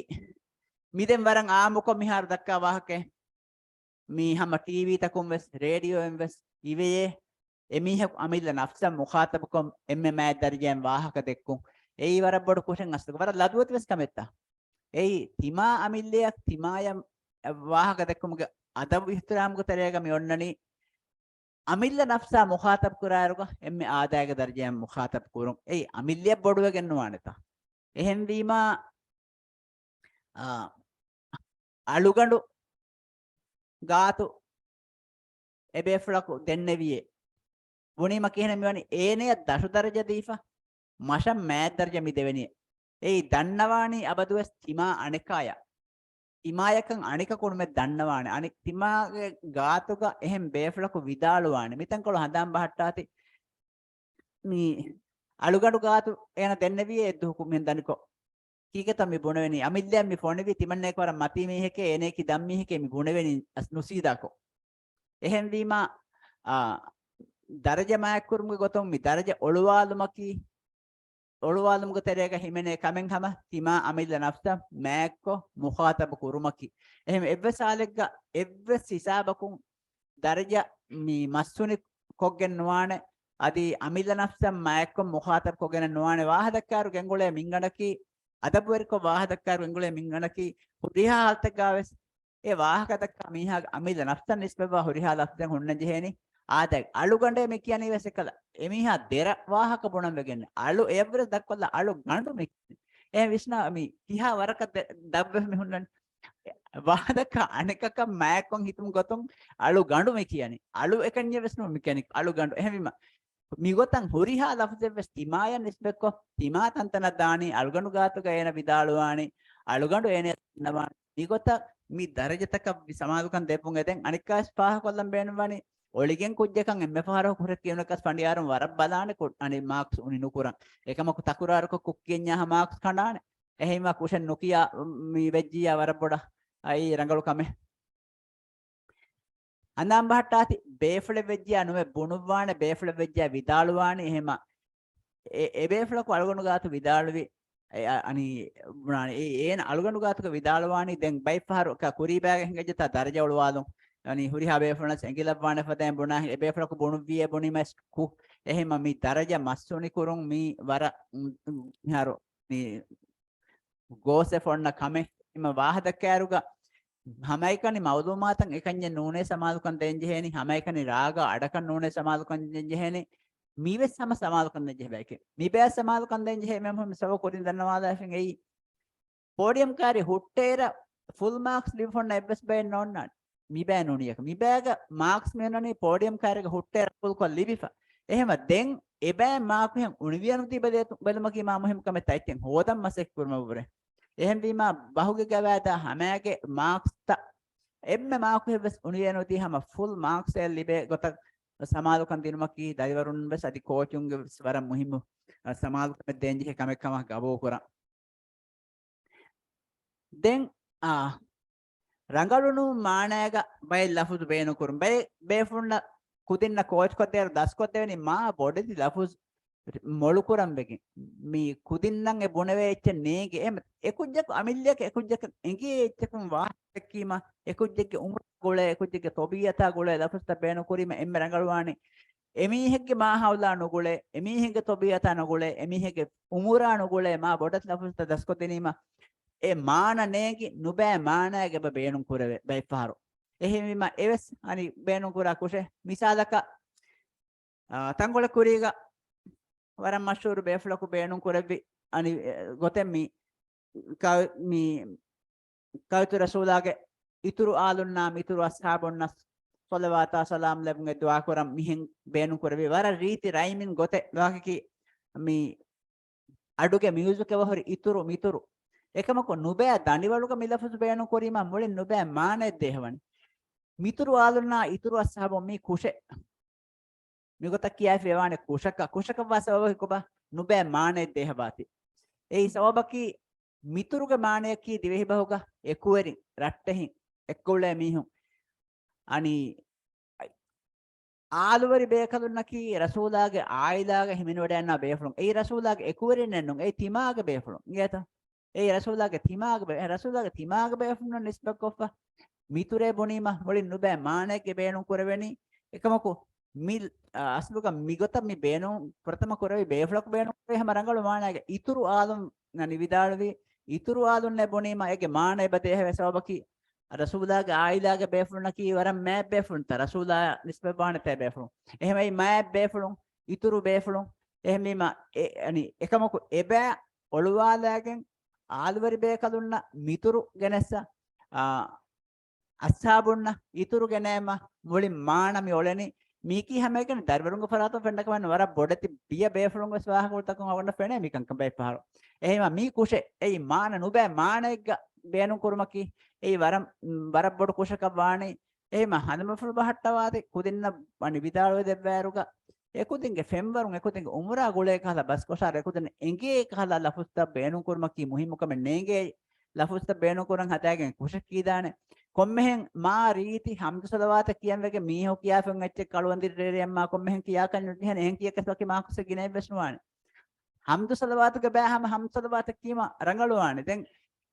මිදෙන් වරන් ආමුක මිහාර දක්කා වාහකේ මී හැම ටීවී තකුම් වෙස් රේඩියෝ එම් වෙස් ඉවේ එමිහ අමිල්ල නෆ්ස මුඛාතබකම් එම්මේ මෑ දර්ජයන් වාහක දෙක්කුම් ei wara bodu kushen astuga wara laduwati wes kametta ei tima amilleyak timaya wahaga dekkumge adabu ihtiramgu terega mi onnani amilla nafsa mukhatab kuraruga emme aadayga darjayam mukhatab kurun ei amilliya boduwe gennuwaneta ehem wima alugandu gaatu ebeflaku denneviye bunima kihene miwani eeneya dashu daraja difa masham mad darja mi deveni ei dannawani abaduwes tima anekaya timayakan anika kunume dannawani anik timage gaatuga ehem beflaku vidaluwani miten kolu handam bahattati mi alugandu gaatu ena denneviye eddu hukum hen daniko kiketa mi buneveni amilya mi fonevi timanne kwara mati mi heke ene ki dammi heke mi buneveni as nusida ko ehem wima daraja mayakurmuge gotom mi daraja oluwalumaki oluwalumge terega himene kamen hama tima amilla nafsa mayakko mukhatab kurumaki ehem evvesalegga evves hisabakun daraja mi masuni koggen nuwane adi amilla nafsa mayakko mukhatab koggen nuwane wahadakkaru gengole minganaki adabuerko wahadakkaru gengole minganaki huriha haltagaves e wahakatakka miha amilla nafsa nisbeba huriha lafden hunna jeheni ආදැක් අලු ගණ්ඩේ මේ කියන්නේ ඉවස කළා එමිහා දෙර වාහක බොණම් වෙගෙන අලු එවර දක්වලා අලු ගණ්ඩු මේ එ විශ්නා මි කිහා වරක දබ්බ මෙ හුන්නන් වාදක අනකක මෑකොන් හිතුම් ගොතම් අලු ගණ්ඩු මේ කියන්නේ අලු එකන්නේ වෙස්නෝ මෙකැනික් අලු ගණ්ඩු එහෙම මිගොතන් හොරිහා ලෆ්සෙ වෙස් තිමායන් නිස්බෙක්කො තිමා තන්තන දානි අලු ගණ්ඩු ගාතුක එන විදාලුවානි අලු ගණ්ඩු එන නවා මිගොත මි දරජතක සමාදුකන් දෙපුන් එදෙන් අනිකාස් පාහ කොල්ලම් බේනවනි ඔලිගෙන් කුජ්ජකන් එම්ම පහරව කුරක් කියනකස් පණ්ඩියාරම් වරක් බලානේ අනේ මාක්ස් උනි නුකුරන් එකමක තකුරාරක කුක්කියන්යා මාක්ස් කණානේ එහෙම කුෂන් නොකියා මේ වෙජ්ජියා වර බොඩ අයි රංගලු කමේ අනම් බහට්ටාති බේෆල වෙජ්ජියා නොවේ බුණුවානේ බේෆල වෙජ්ජියා විදාලුවානේ එහෙම ඒ බේෆල කොල්ගොණු ගාතු විදාලුවි අනි බුණානේ ඒන අලුගොණු ගාතුක විදාලුවානේ දැන් බයි පහර කුරී bag හංගෙජත දරජ ඔලවාලුම් ani huriha befrona engilabwana fadan bona befra ko bonu vie boni mas ku ehema mi daraja masuni kurun mi wara haro mi gose fonna kame ima wahada karuga hamaikani mawdumatan ekanye nune samalukan denjeheni hamaikani raga adakan nune samalukan denjeheni miwe sama samalukan denjehbeke mi be samalukan denjehe mem saw korin dannawada afin ei podium kari huttera full marks live fonna ebs bay nonna මිබෑ නොනියක මිබෑග marks මෙන්නනේ podium කාර්යක හුට්ටේ රපුල් කො ලිබිෆා එහෙම දෙන් එබෑ මාකු හැම් උනිවියනු තිබදේ බලමකි මා මොහෙම කම තයිතෙන් හොදම් මසෙක් පුරම වරේ එහෙම වීමා බහුගේ ගවෑත හැමෑගේ මාක්ස් ත එම්ම මාකු හෙවස් උනිවියනු ති හැම ෆුල් මාක්ස් එල් ලිබේ ගොත සමාලුකන් දිනුමකි දයිවරුන් බස් අදි කෝචුන්ගේ වර මුහිම සමාලුකම දෙන්ජි කමක් කම ගබෝ කරා දෙන් ರಂಗಳನು ಮಾಣಾಗ ಬೈ ಲಫುಜ್ ಬೇನು ಕುರುಂ ಬೈ ಬೇಫುನ್ನ ಕುದಿನ್ನ ಕೋಚ್ ಕೊದ್ದೇರ ದಸ್ ಕೊದ್ದೇವನಿ ಮಾ ಬೊಡೆದಿ ಲಫುಜ್ ಮೊಳು ಕುರಂ ಬೆಗಿ ಮಿ ಕುದಿನ್ನಂ ಎ ಬೊಣವೆ ಎಚ್ಚ ನೇಗೆ ಎಮ ಎಕುಜ್ಜಕ ಅಮಿಲ್ಯಕ ಎಕುಜ್ಜಕ ಎಂಗಿ ಎಚ್ಚಕಂ ವಾಹಕೀಮ ಎಕುಜ್ಜಕ್ಕೆ ಉಮ್ರ ಗೋಳೆ ಎಕುಜ್ಜಕ್ಕೆ ತೊಬಿಯತಾ ಗೋಳೆ ಲಫುಜ್ ತ ಬೇನು ಕುರಿಮ ಎಮ್ಮೆ ರಂಗಳವಾಣಿ ಎಮೀಹೆಗ್ಗೆ ಮಾ ಹೌಲಾ ನುಗೋಳೆ ಎಮೀಹೆಗ್ಗೆ ತೊಬಿಯತಾ ನುಗೋಳೆ ಎಮೀಹೆಗ್ಗೆ ಉಮುರಾ ನುಗೋಳೆ ಮಾ ಬೊಡತ್ ಲಫುಜ್ ತ ದಸ್ ಕೊದ್ದೇನಿಮ e maana neegi nubෑ maanaage ba beenun kurave bay faharu ehimima eves ani beenun kura kushe misalaka tangole kuriga waram mashhur beeflaku beenun kuravi ani goten mi kawtu rasulage ituru alunna ituru ashabunna salawata salam lebnge dua kuram mihen beenun kuravi wara riti rhyming gote wakiki mi aduge music evahori ituru mituru ekama ko nubaya dandiwaluka milafus beenu korima mulin nubaya maane dehwani mituru alunna ituru ashabo mi kushe migota kiya fewane kushaka wasaba koba nubaya maane dehwati ei sababaki mituruga maane ki divehi bahuga ekuweri rattehin ekkulle mihun ani ආලුවරි බේකලුන්නකි රසූලාගේ ආයිලාගේ හිමින වඩයන්නා බේෆලුන් ඒ රසූලාගේ ekuweri nennun ඒ තිමාගේ බේෆලුන් ගියත ඒ රසූලාගේ තිමාගේ බේෆුන්න නිස්බත් කොෆා මිතුරේ බොනීම වලින් නුබෑ මානෙගේ බේනුම් කරවෙනි එකමකෝ මිල් අස්ලුක මිගොත මි බේනු ප්‍රථම කරවි බේෆ්ලොක් බේනු එහෙම රංගල මානාගේ ඉතුරු ආලම් නනි විදාලවි ඉතුරු ආලුන් නැබොනීම ඒගේ මාන එබතේ හැවසවබකි රසූලාගේ ආයිලාගේ බේෆ්ලුන කී වරම් මෑ බේෆ්ලුන් ත රසූලා නිස්බ බාන තේ බේෆ්ලුන් එහෙමයි මෑ බේෆ්ලුන් ඉතුරු බේෆ්ලුන් එහෙමීම අනි එකමක එබෑ ඔළුවාලාගෙන් ආල්වරි බේකලුන්න මිතුරු ගෙනස්ස අස්සාබුන්න ඉතුරු ගෙනෑම මුලින් මානමි ඔලෙනි මීකි හැම එකන දර්වරුංග ෆරාතෝ ෆෙන්ඩක වන්න වර බොඩති බිය බේෆරුංග ස්වාහ කුල්තකම් අවන්න ෆෙනේ මිකං කම්බයි පහර එහෙම මී කුෂේ එයි මාන නුබෑ මානෙග්ග බේනු කුරුමකි එයි වර බොඩ කුෂක වාණි එහෙම හනම ෆුල් බහට්ටවාදේ කුදින්න වනි විදාලෝ දෙවෑරුග එකුදින්ගේ ෆෙම්වරුන් එකුදින්ගේ උමරා ගොලේ කහලා බස් කොෂාර එකුදින් එංගේ කහලා ලෆුස්ත බේනු කුරුමකි මුහිමුකම නේගේ ලෆුස්ත බේනු කුරන් හතෑගෙන් කුෂක් කීදානේ කොම්මෙහෙන් මා රීති හම්දු සලවාත කියන්වගේ මීහෝ කියාෆෙන් එච්ච කලුවන්දිරේරියම් මා කොම්මෙහෙන් කියා කන් නුතිහන එහෙන් කියකසකි මා කුස ගිනේ බස්නුවානේ හම්දු සලවාතක බෑහම හම්දු සලවාත කීම රංගලුවානේ දැන්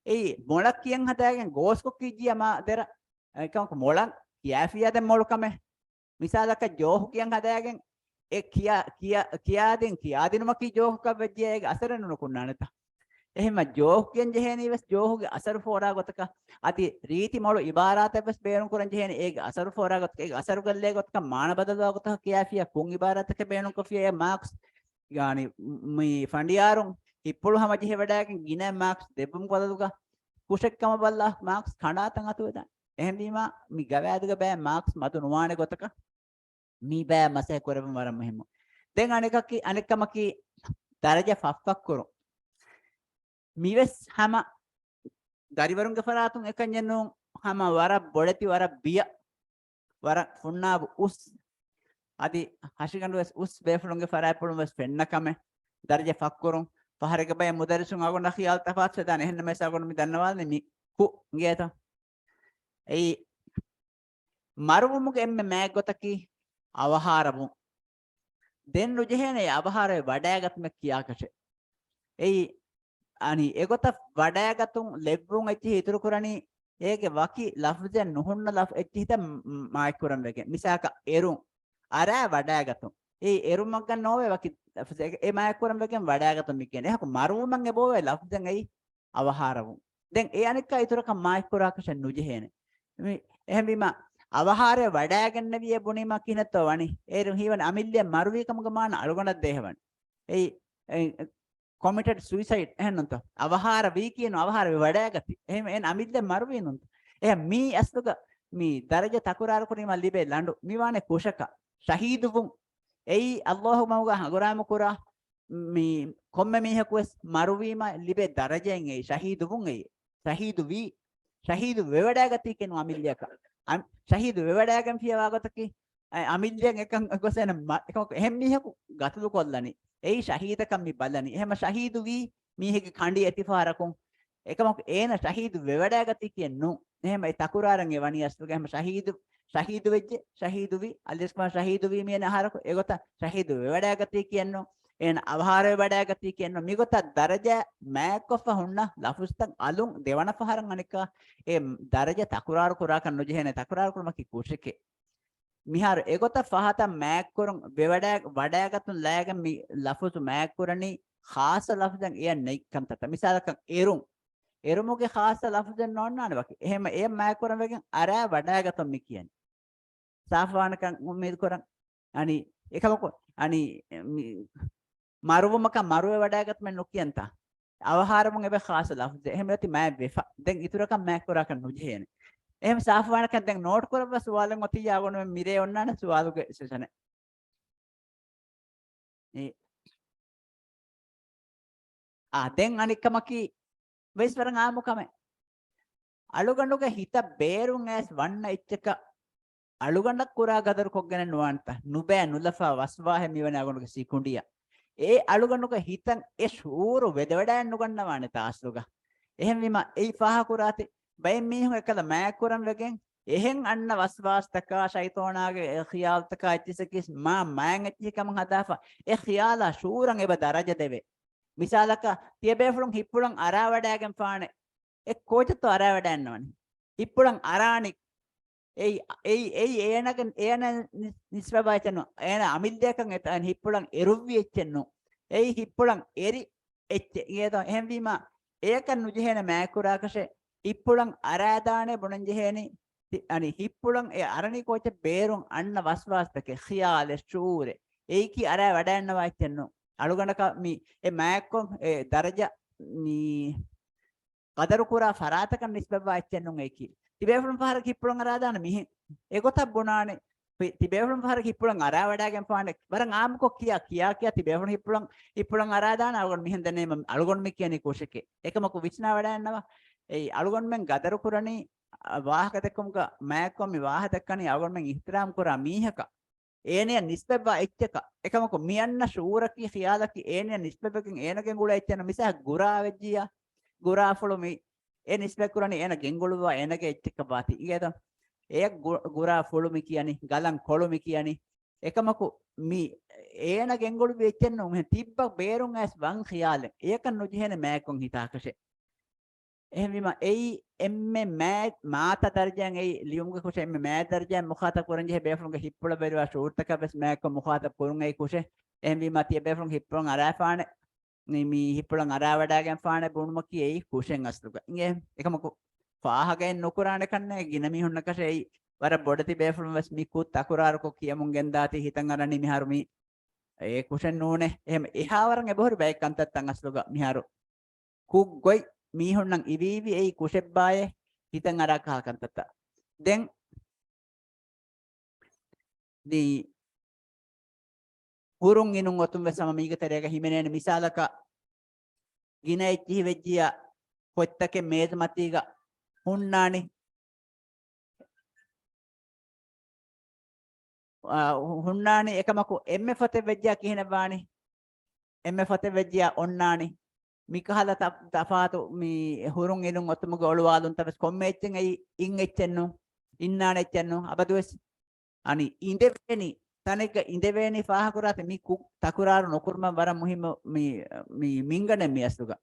ඒ මොලක් කියන් හතෑගෙන් ගෝස්කොක් කීජියා මා දෙර එකම මොලක් කියාෆියා දැන් මොලකම මිසාලක ජෝහු කියන් හතෑගෙන් ඒ කියාදිනම කී ජෝහුක වෙජ්ජේ ඒක අසරණු කුන්නානත එහෙම ජෝහුගෙන් ජෙහෙනි වෙස් ජෝහුගේ අසරු ෆෝරා ගොතක අති රීති මොළු ඉබාරාත වෙස් බේරුම් කරන් ජෙහෙනි ඒක අසරු ෆෝරා ගොතක ඒක අසරු ගල්ලේ ගොතක මාන බදලවා ගොතක කියාෆියා කුන් ඉබාරාතක බේරුම් කොෆියා මාක්ස් yani මේ ෆන්ඩියාරුන් ඉප්පුළු හැම ජෙහෙ වැඩාකින් ගින මාක්ස් දෙබුම් කොදදුක කුෂෙක්කම බල්ලා මාක්ස් කණාතන් අතු වෙදා එහෙම වීම මි ගවෑදුක බෑ මාක්ස් මතු නුවානේ ගොතක මී බෑ මසේ කරවම වරම එහෙම දැන් අනෙකම කි දරජා ෆෆ්ෆක් කරු මිවස් හැම දරිවරුන්ගේ ෆරාතුන් එකඤ්ඤනෝ හැම වර බොඩති වර බිය වර ෆුන්නාබ උස් අදි හෂිගඬු වෙස් උස් බේෆලුන්ගේ ෆරාය පුළුම් වෙස් පෙන්නකම දරජා ෆක්කරුන් පහරක බය මුදරිසුන් අගොන්න ඛියාල් තෆාත් සදාන එහෙන්න මේසගොන්න මි දන්නවාල්නේ මි කු ගේත ඒ මරුමුගේ එම්මේ මෑගොතකි අවහාරමු දෙන්නු ජෙහෙනේ අවහාරේ වඩෑගත්ම කියාකෂේ ඒ ani egota wadaagatum lebbun echi ituru kurani ege waki lafzen nuhunna laf echi hita maik kuran wege misaka erun ara wadaagatum e erun maggan nowe waki e maik kuran wege wadaagatum mikene ehako maruman e bowe lafzen ei avaharavun den e anikka ituraka maik kurakashan nujehene me ehem bima avahare wadaaganna wiye bunima kinatto wani erun hiwan amilliya maruwikamuga maana alugonda dehewan ei committed suicide ehannunta avahara vi kiyenu avahara wadagati ehme en amidde marwinunta eh mi asluga mi daraja takurar kunima libe landu miwane kushaka shahiduvun ei Allahu mauga haguramu kura mi komme mihakues marwima libe darajen ei shahiduvun ei shahidu wewadagati kenu amilliyaka shahidu wewadagan fiyawa gotaki amilliyan ekan gosen ekon ehem mihaku gatulu kollani ei shahidakam mi balani ehema shahidu wi mihege khandi etifarakun ekamok ena shahidu wewadaagati kiyennu ehema e takuraran e wani astuge ehema shahidu vejje shahidu wi alisma shahidu wi mena harako egota shahidu wewadaagati kiyennu ena avhara wewadaagati kiyennu migota daraja makofa hunna lafustan alun devana faharan anika e daraja takurar kurakan nojehene takurar kurmaki kushike mihar egota fahata maak kurun wadagatun lagan mi lafuzu maak kurani khasa lafzan eya neikkan tata misalakan erumuge khasa lafzan nonnane waki ehema e maak kurun wegen ara wadagatun mi kiyani safwanakan ummid kurun ani ekamako ani maruvumaka maruwe wadagat men nokiyanta avaharamun ebe khasa lafz ehema yati ma befa den iturakan maak kurakan nujehene එහෙම සාෆවානකෙන් දැන් note කරපුවා සුවාලෙන් ඔතියාගොන මිරේ ඔන්නාන සුවාලුගේ සෙෂන දැන් අනිකමකි වෙස්වරන් ආමුකම අලුගඬුගේ හිත බේරුන් ඇස් වන්න ඉච්චක අලුගඬක් කුරා ගදර කොග්ගෙන නුවන්ත නුබෑ නුලෆා වස්වා හැමිවන අගොනුගේ සිකුණ්ඩිය ඒ අලුගඬුගේ හිතන් ඒ ෂූරු වෙදවඩයන් නුගන්නවානේ තාස්ලුග එහෙම විම ඒ ෆාහ කුරාතේ බයි මීහු එකල මෑක් කරන් වගෙන් එහෙන් අන්න වස්වාස් තකා ෂයිතෝනාගේ ඛියාල් තකා ඉතිසකිස් මා මෑන් එච්චිකම හදාෆා ඒ ඛියාලා ෂූරන් එබ දරජ දෙවේ මිසාලක තියබේෆුන් හිප්පුලන් අරා වඩාගෙන් ෆානේ එක් කෝචතෝ අරා වඩන්නවනි හිප්පුලන් අරානි ei enakan ena nisbabaichanu ena amildekan etan hippulan eruvvi echennu ei hippulan eri ecche iedo ehemvima ekan nujehena maakurakashe hippulan aradane bonan jeheni ani hippulan e arani koche berun anna waswastake khiyale shure eiki ara wadanna waichennu alugandaka mi e maakkom e daraja mi qadaru kura faratakan nisbaba echennu eiki tibefulum pahara kippulan aradana mihe egotak bonane tibefulum pahara kippulan ara wadagen paane baran aamko kiya tibefulum hippulan aradana algon mihen denne algon mi kiyani kosheke ekamaku vichna wadannawa ei algon men qadaru kurani ವಾಹಕ ತೆಕ್ಕುಮ್ಕ ಮಾಯಕೊಮ್ಮಿ ವಾಹ ತೆಕ್ಕನಿ ಅವgon men ihtiram kura mihaka eniya nisbaba echcheka ekamaku miyanna shuraki khiyalaki eniya nisbabakin enagen gula echchena misa gura vejjiya gura fulumi e nisbe kurani ena genguluwa enage echcheka bati igeda e gura fulumi kiyani galan kolumi kiyani ekamaku mi ena gengulu echchennu me tibba berun as wan khiyale ekan nujihene maakon hitakashe ehmima ei emme maata darjan ei liumge kushe emme ma darjan mukhata kuranje befrunge hippula berwa shurtaka bes maakko mukhata kurun ei kushe ehmima tie befrung hippun arafaane mi hippulan arawadagen faane bunumaki ei kushen asluga inge ekamaku faahagen nukurane kanne ginami hunnakashe ei wara bodati befrung bes mi kut takurar ko kiyamun gendati hitan arani miharumi e kushen nune ehm ehawaran ebohri baik kantat tan asluga miharu kuk goi mihonnan ivivi ei kushebbaye hitan araka kantata den di hurun inun otum vesama miga terega himenene misalaka gina echi vejjiya kottake medmatiga hunnani hunnani ekamaku emme fote vejjiya kihene bani emme fote vejjiya onnani mikahala tafaatu mi hurun inun otumuga oluwalun tabes kommechen ei in echennu innane echennu abadues ani indeveni taneka indeveni faha kurate mi ku takuraru nokurma bara muhim mi mingane mi asuga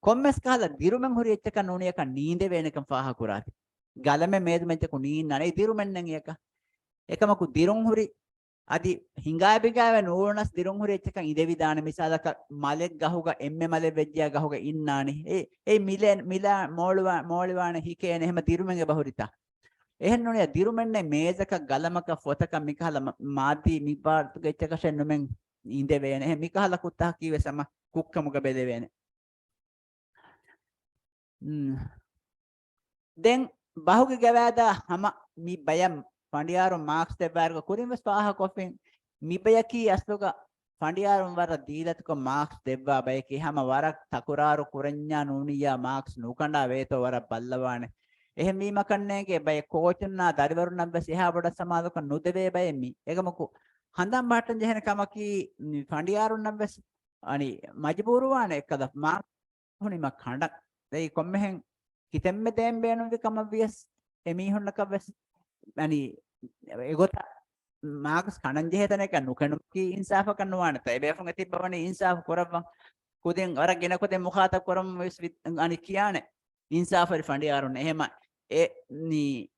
kommes kala dirumen huri echeka nuniya kan niinde venekam faha kurate galame medmente ku niin nane dirumen nen eka ekamaku dirun huri adi hingaye bigawe nuunas dirun huri echeka idevi dane misalaka malek gahuga emme male vejja gahuga innani ei mila moliwane hikene hema dirumenge bahurita ehennuniya dirumenne mezaka galamaka fotaka mikhala maati mipartu gechaka shennumen indevene he mikhala kutta kiwe sama kukkamuga bedevene den bahuge gawada hama mi bayam pandiyaru marks debarga kurinves paha kofin mi bayaki asluga pandiyarum wara dilatuko marks debba bayaki hama warak takuraru kurenya nuniya marks nukanda veto wara ballawane එහෙම වීම කන්නේගේ බය කෝචන්නා දරිවරුන් නම් bus එහා බඩ සමාදක නුදවේ බය මි ඒකමකු හඳම් button ජහන කමකි ෆණ්ඩියාරුන් නම් bus අනි මජබූරුවාන එකද මා හොනි මක් හඬ දෙයි කොම්මෙන් කිතෙම්මෙ දෙම් බේනු කම වියස් එමි හොන්නක බස් අනි ඒගොත මාක්ස් කණන් ජෙහෙතන එක නුකණු කි ඉන්සාෆ කන්නවාන තේ බේෆුන් ඇති බවනි ඉන්සාෆ කරවන් කුදෙන් අර ගෙන කොතේ මුඛාතබ කරම් අනි කියානේ ඉන්සාෆ ෆණ්ඩියාරුන් එහෙම e ni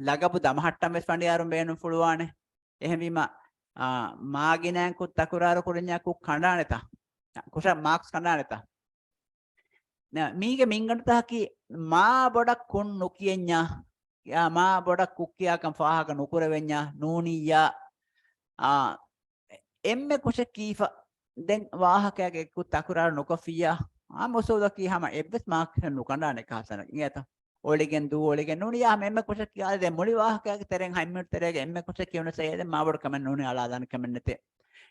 lagabu damahattam ves pandiyarum beenu fuluwane ehemima maaginan ku takuraru kurinya ku kandaneta kusha marks kandaneta na mige minganta ki ma bodak kun nukiyenya ya ma bodak kukkiya kam fahaga nukurevenya nuniya emme kusha kifa den wahakage ku takuraru nukofiya amosoda ki hama ebbes marks nukandane kahasana ingeta ඔලිගෙන් දූ ඔලිගෙන් නුනියා මෙම්ම කුෂ කියලා දැන් මොලි වාහකයක තරෙන් හයිමිට තරේක එම්ම කුෂ කියවන සේද මාවඩ කමෙන් නුනේ අලාදාන කමෙන් නැතේ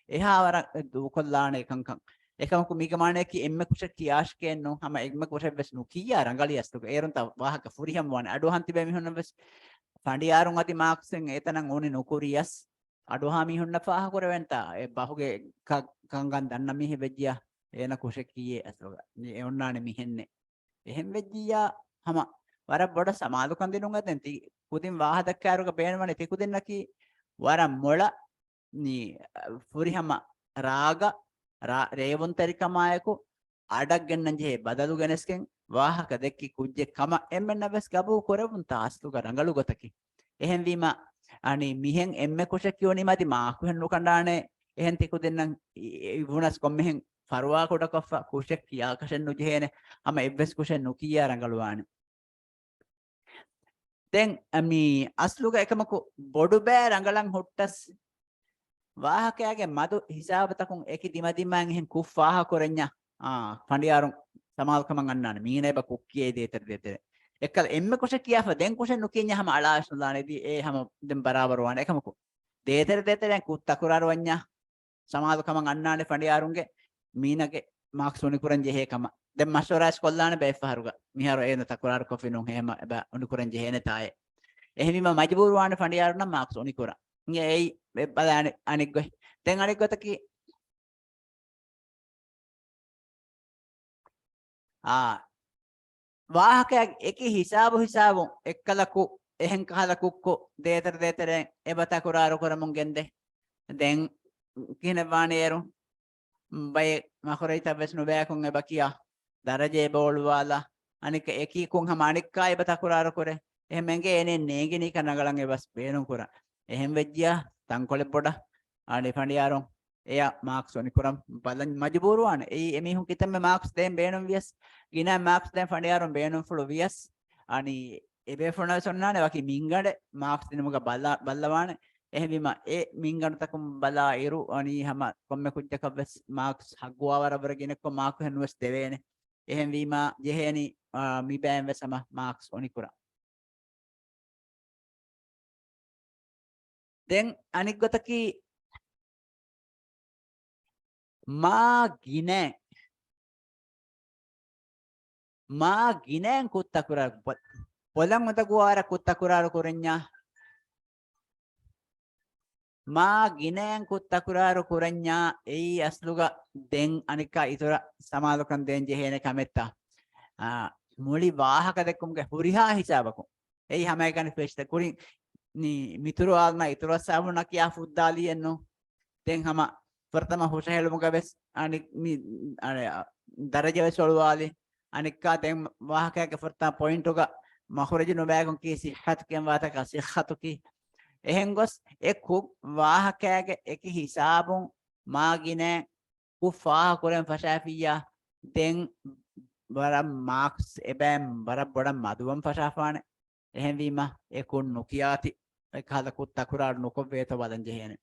එහා වර දූ කොල්ලාන එකංකම් එකමකු මීගමානේ කි එම්ම කුෂ කියාෂ් කෙන්නු හැම එම්ම කුෂ bus නු කියා රංගලිය අස්තුක ඒරුන් ත වාහක ෆුරිහම් වන අඩුහන් තිබෙ මිහුන්න බස් ෆණ්ඩියාරුන් අති මාක්සෙන් ඒතනන් ඕනේ නුකුරියස් අඩුහා මිහුන්න ෆාහ කරවෙන්තා ඒ බහුගේ කංගන් දන්න මිහෙ වෙජ්ජියා එන කුෂ කීයේ අස්තුක ඒ ඔන්නානේ මිහෙන්නේ එහෙම් වෙජ්ජියා හැම වර බොඩ සමාදු කන්දිනුන් අතෙන් ති කුදින් වාහදක්කාරුක බේනවනේ ති කුදින්නකි වර මොළ ni furihama raga revuntarikamayaku adaggenanje badalu genesken wahaka dekki kujje kama emmenna bes gabu korevun taasluga rangalu gotaki එහෙන් වීම අනි මිහෙන් එම්මෙ කුෂ කියෝනි මදි මාකු හෙන්නු කණ්ඩානේ එහෙන් තිකු දෙන්නම් වුණස් කොම්මෙන් ෆරුවා කොට කොෆ කුෂ කියා කෂෙන් නුජේනේ අම එව්වස් කුෂ නුකියා රංගලුවානේ දැන් අමි අස්ලුග එකමකු බොඩු බෑ රංගලන් හොට්ටස් වාහකයාගේ මදු හිසාබතකුන් ඒකි දිමදිමන් එහෙන් කුෆාහ කොරෙන්ඥා ෆණ්ඩියාරුන් සමාල්කමන් අන්නානේ මීනේ බ කුක්කියේ දේතර දේතර එකල එම්මෙ කුෂ කියාෆ දැන් කුෂ නුකියඥා හම අලාස්නුලානේදී ඒ හම දෙම් බරාබර වань එකමකු දේතර දේතර දැන් කුත්තකුරාර වඤ්ඤා සමාල්කමන් අන්නානේ ෆණ්ඩියාරුන්ගේ මීනගේ මාක්ස් උනිකුරන් ජෙහෙකම දැන් මෂවරාස් කොල්ලානේ බේෆහරුග මිහාර ඒන තකුරාර කොෆිනුන් එහෙම බ උනිකුරන් ජෙහෙනේ තායේ එහෙමිම මජබූර් වානේ ෆණ්ඩියාරුන් නම් මාක්ස් උනිකුරා ඒ බලන්න අනික් ගොයි දැන් අනික් ගොතකි වාහකයක් එකේ හිසාබු එක්කලකු එහෙන් කහලකුක්කො දේතර දේතරෙන් එබත කුරාරු කරමුන් ගෙන්දේ දැන් කින වානේරු බය මකරයි තබස් නොබෑකුන් එබකියා දරජේ බෝල්වාලා අනික එකී කුන් හම අනික්කා එබත කුරාරු කරේ එහෙමෙන්ගේ එනේ නේගිනී කනගලන් එබස් බේනුම් කුරා එහෙන් වෙජ්ජියා තංකොලෙ පොඩ ආනේ ෆණ්ඩියාරොන් එයා මාක්ස් ඔනිකුරම් බලන් මජබූරුවාන ඒ එමිහුන් කිතම මාක්ස් දෙන් බේනුම් වියස් ගින මාක්ස් දෙන් ෆණ්ඩියාරොන් බේනුම් ෆුළු වියස් අනි එබේ ෆොනල් සොන්නානේ වකි මින්ගඩ මාක්ස් දිනමුග බල්ලවාන එහෙවිම ඒ මින්ගඩ තකුම් බලා ඉරු අනි හැම කොම්මෙ කුජ්ජකවස් මාක්ස් හග්ගුවාවරබර ගෙනක්කො මාකු හෙනුවස් දෙවේනේ එහෙන් වීම ජෙහෙනි මිබෑම් වෙසම මාක්ස් ඔනිකුරා දැන් අනික් ගොතකි මා ගිනෑන් කුත්තකුරා පොලන් උතකුවාර කුත්තකුරාරු කුරඤ්ඤා මා ගිනෑන් කුත්තකුරාරු කුරඤ්ඤා එයි අස්ලුග දෙන් අනික ඉතර සමාලකන් දෙන් ජෙහෙනේ කමෙත්තා මුලි වාහක දෙක්කුම්ගේ හුරිහා හිසාබකු එයි හැම එකන fest කුරින් ni mituru alna ituru sabuna kiya fuddali enno den hama pertama husahelu mugabes anik mi daraja wesolwali anikka den wahaka ke pertama point uga makhuraji no bagon ki sihat kem wata ka sihhatu ki ehengos ekku wahaka ke eki hisabun magine kufa koren fashafiya den baram marks ebam barab bodam maduwam fashafane එහෙන් වීම ඒකුන් නොකියාති එකහල කුත්තකුරාර නොකොවේත වදන් ජෙහෙනේ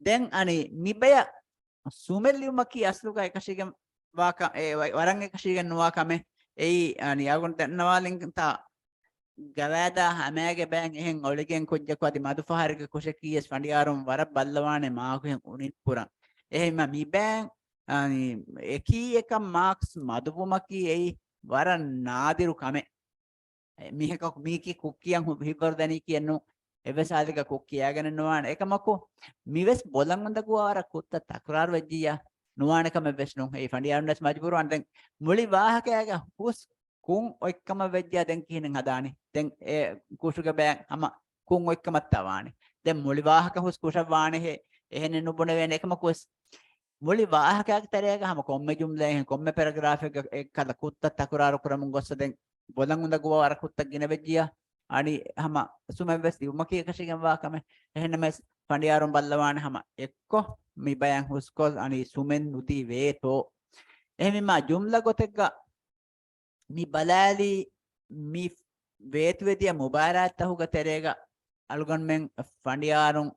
දැන් අනේ මිබය සුමෙල්ලියුමකි අස්ලුක එකශිගෙන් වාක ඒ වරන් එකශිගෙන් නොවා කමේ එයි අනේ යගොන් තන්නවාලින් තා ගවෑදා හැමෑගේ බෑන් එහෙන් ඔලිගෙන් කුජ්ජක වදි මදුෆහරික කුෂකීයස් ෆණ්ඩියාරුම් වර බල්ලවානේ මාකුෙන් උනිත් පුරන් එහෙම මිබෑන් ani eki ekam marks madupumaki ei waran nadiru kame miheka miki kukkiyan hibardani kiyennu evesalika kukkiyagana nuwan ekamako mives bolan undaku ara kutta takrar wejjiya nuwan ekam vesnu ei fandiyandas majburu an den muli wahakayaga hus kun oikkama wejjiya den kihinen hadani den e kusuga bang ama kun oikkamat tawani den muli wahaka hus kushawane he ehene nubune wen ekamako මුලි වාහකයක් තරයක හැම කොම්මෙ ජුම්ලෙන් කොම්මෙ paragraph එක කල කුත්ත තකුරාරු කරමුන් ගොස්ස දැන් බොලන් උඳ ගුව අර කුත්ත ගින වෙජ්ජියා අනි හැම සුමෙවස් දිවමකී එකසිගෙන් වාකම එහෙනම ෆණ්ඩියාරුම් බල්ලවාන හැම එක්කො මි බයන් හුස්කොල් අනි සුමෙන් උති වේතෝ එහෙමිම ජුම්ලා ගොතෙක්ග මි බලාලි මි වේතු වෙදිය මුබාරාත් අහුග තරයක අලුගන් මෙන් ෆණ්ඩියාරුම්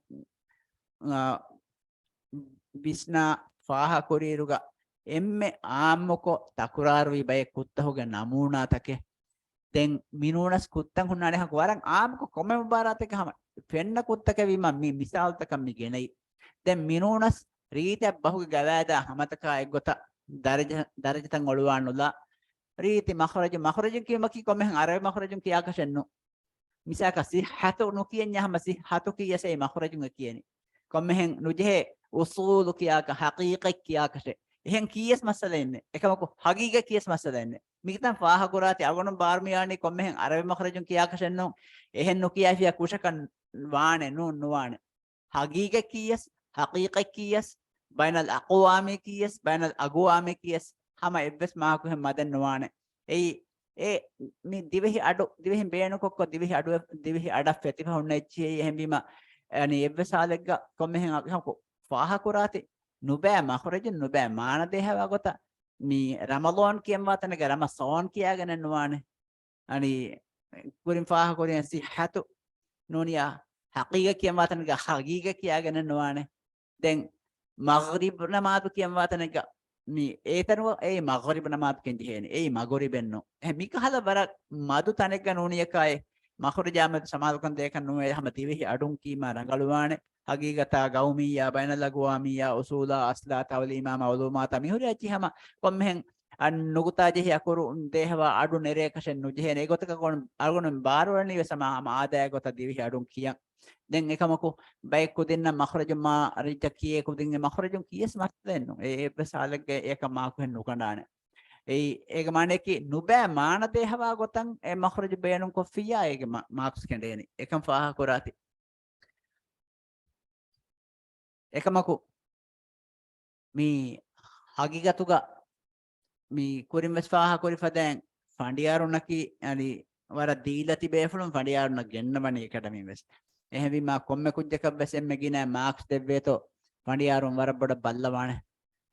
bisna faha koriruga emme ammoko takuraru ibaye kuttahuga namuna take den minunas kuttan hunnane ha waran ammoko komme mubaratake hama fenna kuttake wima mi misal takam mi genai den minunas rite bahuga gawada hamataka egota darajatan oluwanula riti makhraj kimaki komme arabe makhrajun kiya kashennu misaka sihhatu nu kiyenya hama sihhatu kiyase makhrajun kiyeni komme hen nuje usul kiya ka haqiqa kiya kashe එහෙන් කීයස් මසල එන්නේ එකමක හගීග කීයස් මසල එන්නේ මිගතන් ෆාහ කුරාති අවගොන බාර්මියානි කොම්මෙන් අරබි මඛරජුන් කියා කෂන්නෝ එහෙන් නොකියා ෆියා කුෂකන් වානේ නුවානේ හගීග කීයස් හකීක කීයස් බයිනල් අක්වාමි කීයස් බයිනල් අගවාමි කීයස් hama ebbes maaku hem maden nuwane ei mi divehi adu divehi beenu kokko divehi adu divehi ada fetifa hunna echi ei hembima ani ebbes alegga kommehen akko faha kurati nubෑ makhrajin nubෑ maana dehawa gota mi ramadan kiyam watane ga ramason kiyagen nuwane ani kurin faha kurin sihhatu nuniya haqiqa kiyam watane ga haqiqa kiyagen nuwane den maghrib namaz kiyam watane ga mi etanu ei maghrib namaz kendi hene ei maghribenno mika hala bara madu tanegga nuniya kai makhrajam samal kan dekan nuwe hamati vehi adun kima rangaluwane hagigata gaumiya bainalagwamiya usula asla tawlima mawlumata mihuri achi hama kommehen an nuguta jehi akuru dehwa adu nere kashen nujhe ne gotaka kon argon barwani vesama hama adaya gota divi adun kiyan den ekamaku bay kudinna makhrajum ma rija kiye kudinne makhrajum kiyes matlenno e besalage ekama ku hen nukandane ei ege mane ki nubä maana dehwa gotan e makhraj beenun ko fiya ege marks kendeni ekam faha kurati ekamaku mi hagigatuga mi kurim vesfaha kuri faden fandiyarunaki ani wara dilati befulun fandiyaruna gennamani academy ves ehemi ma komme kujjaka vesen megina marks devveto fandiyarun wara boda ballawane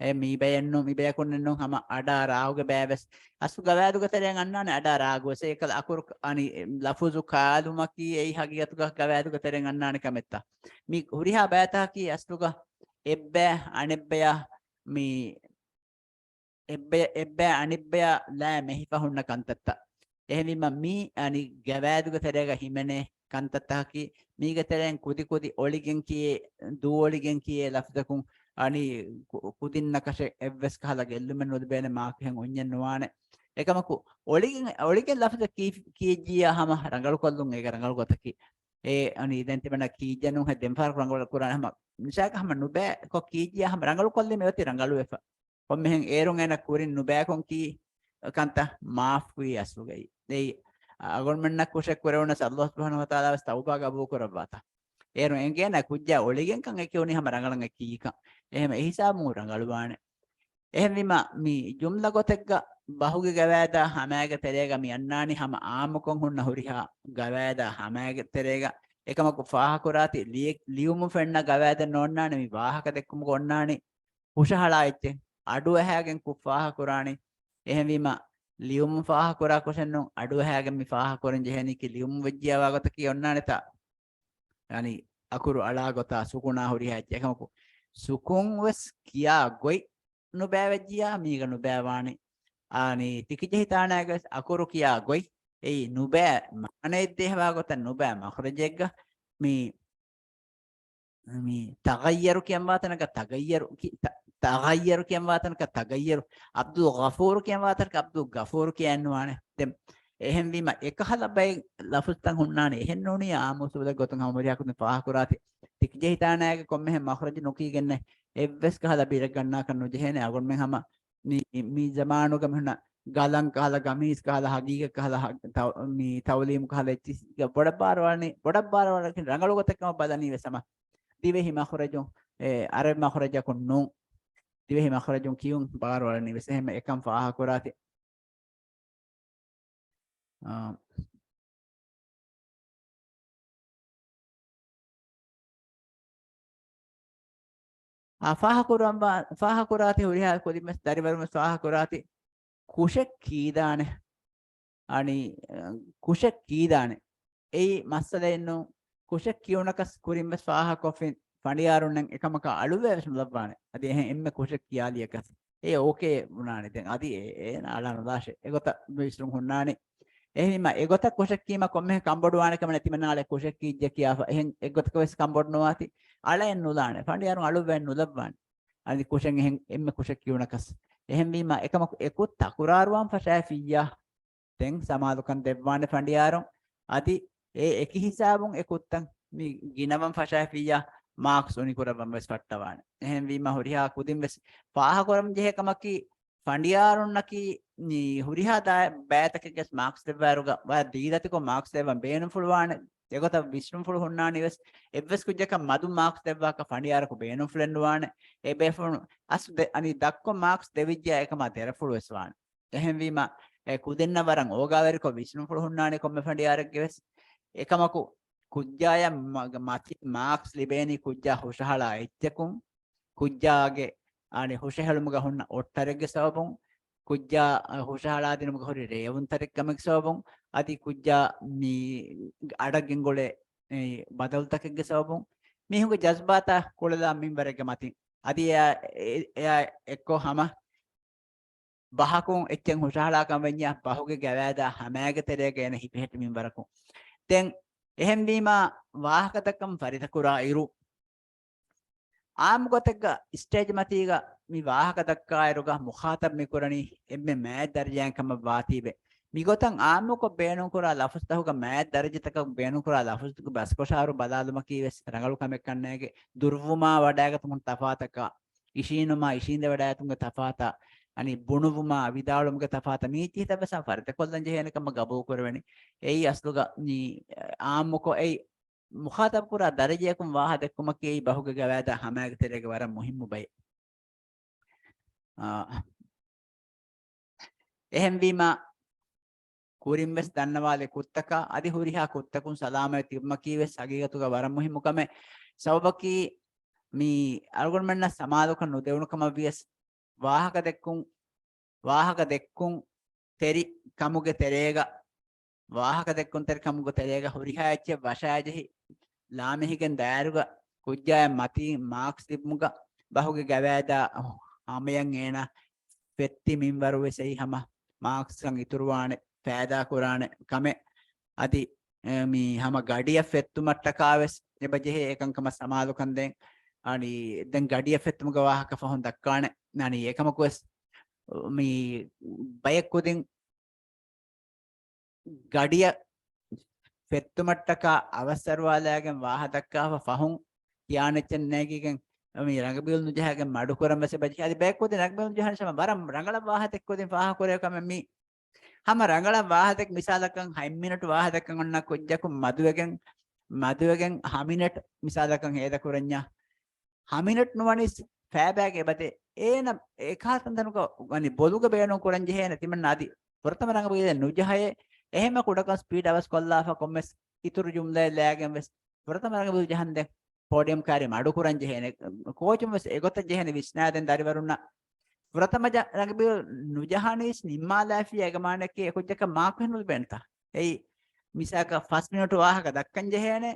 e mi bayennu mi bayakunnu hama ada rauge baves asu gawadu gateren annane ada ragu se ekal akur ani lafuzu kalumaki ei hagigatuga gawadu gateren annane kametta mi huriha bayata ki asluga ebbe anebbeya mi ebbe anibbeya la mehifahunna kantatta ehmima mi ani gawaaduga terega himene kantatta ki miga teren kudi kudi oligen kiye du oligen kiye lafdakun ani kudinna kashe evves khala gellumen nod bene maakhen onyen nuwane ekamaku oligen lafda ki jiya hama rangalu kollun ega rangalu gotaki e ani identibana ki janun hedem far rangalu kuran hama misaka hama nube ko ki jiya hama rangalu kolle mewti rangalu efa kommehen erun ena kurin nubakon ki kanta maaf kui asugei dei agon menna kushek kurewna Allah subhanahu wa taala was tauba gabu korabata erun engena kujja oligen kan ekewni hama rangalan ki kan ehme hisabu rangaluwane ehmima mi jumla gotegga bahuge gawada hamaga terega mi annani hama aamukon hunna huriha gawada hamaga terega ekamaku faha kurati liumu fenna gawada nonnani mi wahaka dekkum gonnani hushala itte adu hagen ku faha kurani ehmima lium faha kura kosennon adu hagen mi faha koren jeheni ki lium wejjiya gota ki onnane ta yani akuru ala gota sukuna huri hajje ekamaku sukun wes kiya goi no bawejjiya miga no bawani ani tikije hitana gas akuru kiya goi ei no ba mane dehwa gota no ba makhrajegga mi mi tagayyaru kiyam watana ka tagayyaru tagayyaru kiyam watana ka tagayyaru abdul ghafur kiyam watana ka abdul ghafur kiyanwane dem ehem wima ekhala bay lafustan hunnani ehen noni amusula gotun hamuriya kun faah kurati tikje hitana ga komme makhraj noki genne evves khala bir ganna kanu jehene agon men hama mi zamanu gam hunna galan khala gamis khala hagiga khala mi tawlim khala etis boda barwani rangalu gotakam badani vesama divehi makhrajun arab makhraja kunnu divehi makhrajun kiyun bagar walani vesehme ekam faha kurati faha kurati huriha kodimes daribarum faha kurati kushek kidane ani kushek kidane ei masala ennu kushek kiyunakas kurimes faha kofin fandiyarun ekamaka aluwe labane adi emme kushek kiyaliyakas e okay munani den adi e ala nodashe egota bisrum hunnani ehima egota kushek kima komme kamboduwane kam neti manale kushek kijje kiya ehen egota kos kambodnuati ala en nulane fandiyarun aluwe nulabane adi kushen emme kushek kiyunakas ehem wima ekamak ekut takuraruwan fashafiya den samalukan devwane fandiyarun adi eki hisabun ekuttan mi ginawan fashafiya marks oni koravam wes fattawane ehem wima huriha kudin wes faha koram jehe kamaki fandiyarun naki ni huriha da bayatake ges marks devaruga wa dilati ko marks devan beenum fulwane එගොත විශ්ණු full හොන්නානි වෙස් එවස් කුජක මදු Marx දෙවක ෆණියාරක බේනු ෆ්ලෙන්ඩ් වාන ඒ බේෆොන් අස් අනි දක්කො Marx දෙවිජ්‍ය එකම තෙර full වෙස් වාන එහෙන් වීම කුදෙන්න වරන් ඕගාවරික විශ්ණු ෆුල් හොන්නානි කොම්ම ෆණියාරක ගෙවස් එකමකු කුජ්ජාය මති මාක්ස් ලිබේනි කුජ්ජා හුෂහලා එච්චකුම් කුජ්ජාගේ අනි හුෂහලුමුග හොන්න ඔට්ටරෙග්ගේ සවබුන් කුජ්ජා හුෂහලා දිනුමුග හොරි රේවුන් තරෙක් ගමක් සවබුන් අති කුජ්ජා මි අඩගෙන් ගොලේ බදල්තකගේ සවබුන් මිහුගේ ජස්බාතා කොළලා මින්වරගේ මතින් අති එයා එක්කෝ හම බහකුන් එච්චෙන් හුෂහලා කම්වඤ්ඤා බහුගේ ගවෑදා හැමෑගේ තෙරේගේ එන හිපෙහෙට මින්වරකුන් දැන් එහෙන් වීම වාහකතකම් පරිතකුරා ඉරු ආම් ගොතක ස්ටේජ් මතීග මි වාහක දක්කායරුග මුඛාතබ් මිකුරණි එම්මෙ මෑ දර්ජයන්කම වාතිබේ මිගොතන් ආම්මක බේනු කුරා ලෆස් දහුග මෑ දර්ජිතක බේනු කුරා ලෆස් දුක බස්කොෂාරු බදාලම කීවෙස් රංගලු කමෙක් කන්නේගේ දුර්වුමා වඩාගතුන් තෆාතක ඉෂීනුමා ඉෂීන්ද වඩාතුන්ග තෆාතා අනි බුණුවුමා විදාලුම්ග තෆාතා මීචි තබස ෆර්ත කොල්ලන් ජේනකම ගබෝ කරවෙනි එයි අස්ලුග නි ආම්මක එයි මුඛාතබ් කුරා දර්ජයකම් වාහ දෙක්කම කී බහුග ගවෑද හැමෑග තෙරේගේ වර මුහිම්මු බයි එහෙන් වීම කුරින්වස් දන්නවාලේ කුත්තක අදි හුරිහා කුත්තකුන් සලාමය තිබ්ම කීවෙස් අගීගතුග වර මුහිම්මුකම සවබකි මී අල්ගොන්මන්න සමාලක නොදෙවුණුකම වියස් වාහක දෙක්කුන් තෙරි කමුගේ තෙරේග වාහක දෙක්කුන් තෙරි කමුගේ තෙරේග හුරිහා එච්ච වශාජෙහි ලාමෙහිගෙන් දෑරුග කුජ්ජාය මති මාක්ස් තිබ්මුග බහුගේ ගවෑදා ආමයන් ඒන පෙත්ති මින්වරු වෙසෙයි හැම මාක්ස්න් ඉතුරුවානේ පෑදා කුරානේ කමෙ අති මී හැම ගඩිය ෆෙත්තුමට්ටකාවෙස් එබජෙහි ඒකංකම සමාලුකන් දෙන් අනි දැන් ගඩිය ෆෙත්තුමුග වාහක ෆහොන් දක්කානේ නනි ඒකමකුස් මී බයකුදින් ගඩිය ෆෙත්තුමට්ටක අවසරවාලයාගෙන් වාහ දක්කාව ෆහොන් යානෙච්චන් නෑගිගෙන් මේ රංගබිල් නුජහගෙන් මඩු කරම් බැස බජි හරි බෑක්කොදින් රංගබිල් නුජහන සම බරම් රංගල වාහතෙක් කොදින් වාහ කරේකම මී හැම රංගල වාහතෙක් මිසාලකන් 6 මිනිත්තු වාහතෙක්කන් ඔන්න කොජ්ජකු මදුවගෙන් හමිනට් මිසාලකන් හේද කුරඤ්ඤා හමිනට් නුවනිස් ෆෑබෑග් එබතේ ඒන ඒකාතන්තනක අනි බොලුග බේනෝ කුරංජ හේන තිමන් නාදි ප්‍රථම රංගබිල් නුජහයේ එහෙම කුඩක ස්පීඩ් අවස් කොල්ලාෆ කොම්මස් ඉතුරු ජුම්ලේ ලෑගෙන් වෙස් ප්‍රථම රංගබිල් ජහන් දෙක් පොඩියම් කාර්ය මඩු කුරංජ හේන කෝචුම් වෙස් එගොත ජහන විස්නාදෙන් දරිවරුණ ප්‍රථම රංගබිල් නුජහනීස් නිම්මාලාෆි යගමානකේ එකොජ්ජක මාක් වෙනුල් බෙන්තා එයි මිසක ෆස්ට් මිනිට් වාහක දක්කන් ජහේනේ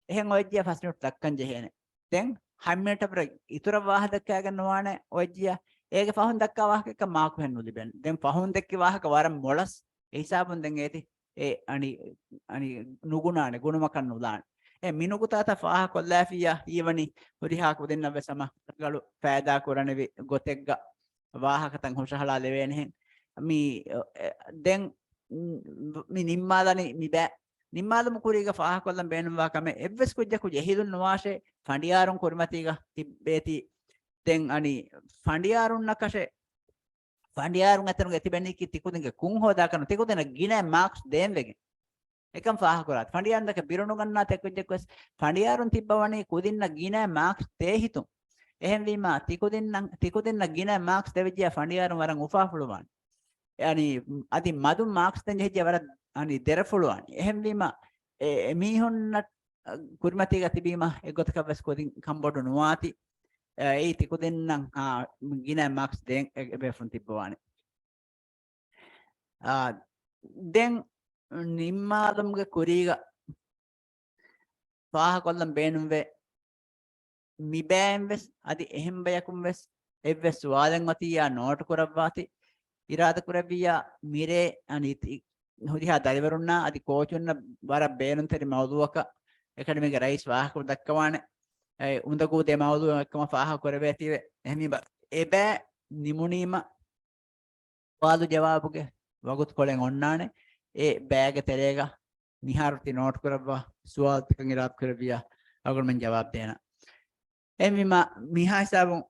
එහෙන් ඔයජ්ජිය ෆස්ට් මිනිට් දක්කන් ජහේනේ දැන් හැම්මෙට අපර ඉතුරු වාහ දක්කා ගන්නවානේ ඔයජ්ජිය ඒගේ පහුන් දක්කා වාහක එක මාක් වෙනුල් බෙන් දැන් පහුන් දෙක්කේ වාහක වරම් මොලස් ඒ හිසාබුන් දැන් ඒති ඒ අනි නුගුණානේ ගුණමකන් නුදාන මිනුකුතාත ෆාහ කොල්ලාෆියා ඊවනි හුරිහාක දෙන්න වෙසම ගලු පෑදා කරණෙවි ගොතෙක්ග වාහකතන් හොෂහලා ලෙවෙනෙන් මී දැන් මි නිම්මාලනි මිබෑ නිම්මාලම කුරීග ෆාහ කොල්ලම් බේනුවා කම එවස් කුජ්ජකු ජෙහිදුන් නොවාෂේ ෆණ්ඩියාරුන් කුරිමතිග තිබ්බේති දැන් අනි ෆණ්ඩියාරුන් නකෂේ ෆණ්ඩියාරුන් අතනුගේ තිබෙන්නේ කි තිකුදින්ගේ කුන් හොදා කරන තිකුදින ගිනේ මාක්ස් දෙන් වෙගෙන් එකම් ෆාහ කරත් ෆණ්ඩියාරුන් දක බිරුණු ගන්නා තෙකුජ්ජකස් ෆණ්ඩියාරුන් තිබ්බවණි කුදින්න ගිනේ මාක්ස් තේ හිතුම් එහෙන් වීම තිකුදින්න ගිනේ Marx දෙවිජ්ජා ෆණ්ඩියාරුන් වරන් උෆා ෆුළුවන් yani adi madum marks den jehje wara ani derfuluwan එහෙන් වීම මීහොන්නත් කුර්මති ගතිබීම එගොතක වස් කොදින් කම්බොඩ නොවාති ඒ තිකු දෙන්නම් ගින මාක්ස් දෙන් බෙෆුන් තිබ්බවානේ දැන් නිම්මාදම්ගේ කුරීග පාහ කොල්ලම් බේනුම් වේ මිබෑම් වෙස් අදි එහෙම් බයකුම් වෙස් එවස් වාලෙන් වතියා නෝට් කරවවාති ඉරාද කරවියා මිරේ අනිති හොදිහා දරිවරුන්නා අදි කෝචුන්න වර බේනුම් තෙරි මවදුවක එකඩමික රයිස් වාහක දක්කවානේ උන්දකෝ තේ මවදුව එක්කම පාහ කරවේ තිවේ එහෙමි එබෑ නිමුනීම පාදු ජවාබුගේ වගුත් කොලෙන් ඔන්නානේ ඒ බෑග තෙරේග නිහාරති නෝට් කරවා සුවාල් ටිකන් ඉරාත් කරවියා අගොල් මන් ජවාබ් දෙන එමිම මිහා හිසාබුන්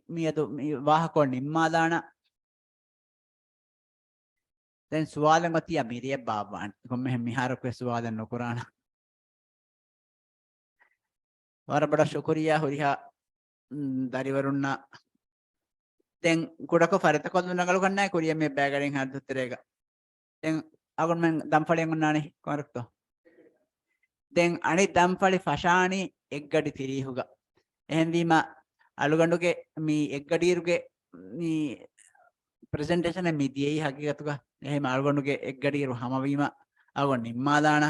මියදු වාහකෝ නිම්මාදාන දැන් සුවාලෙන් වතියා මිරිය බාවාන් කොම්ම මිහාරක සුවාලෙන් නොකරාන වරබඩ ශුක්‍රියා හොරිහා දරිවරුන්නා දැන් ගොඩක ෆරිත කොල්ල නගලු කන්නෑ කුරිය මේ බෑගඩෙන් හදුත්තරේක දැන් අගොන් මං දම්පලෙන් උන්නානේ කොරක්තෝ දැන් අනිත් දම්පලි ෆෂානි එක්ගඩි තිරීහුග එහෙන්වීම අලුගඬුගේ මේ එක්ගඩීරුගේ මේ ප්‍රසන්ටේෂන් එක මිදියයි හකිගතුක එහෙම අලුගඬුගේ එක්ගඩීරු හැමවීම අගොන් නිම්මාදාන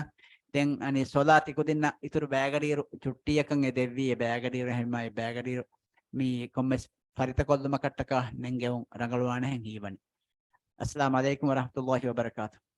දැන් අනේ සොලාති කුදින්න ඉතුරු බෑගඩීරු චුට්ටියකන් එ දෙව්වි ඒ බෑගඩීරු එහෙමයි බෑගඩීරු මේ කොම්මස් ෆරිත කොල්ලම කට්ටක නෙන්ගෙවුන් රංගලවාන හැන් හීවනි අස්ලාමු අලයිකුම් වරහ්මතුල්ලාහි වබරකාතුහ්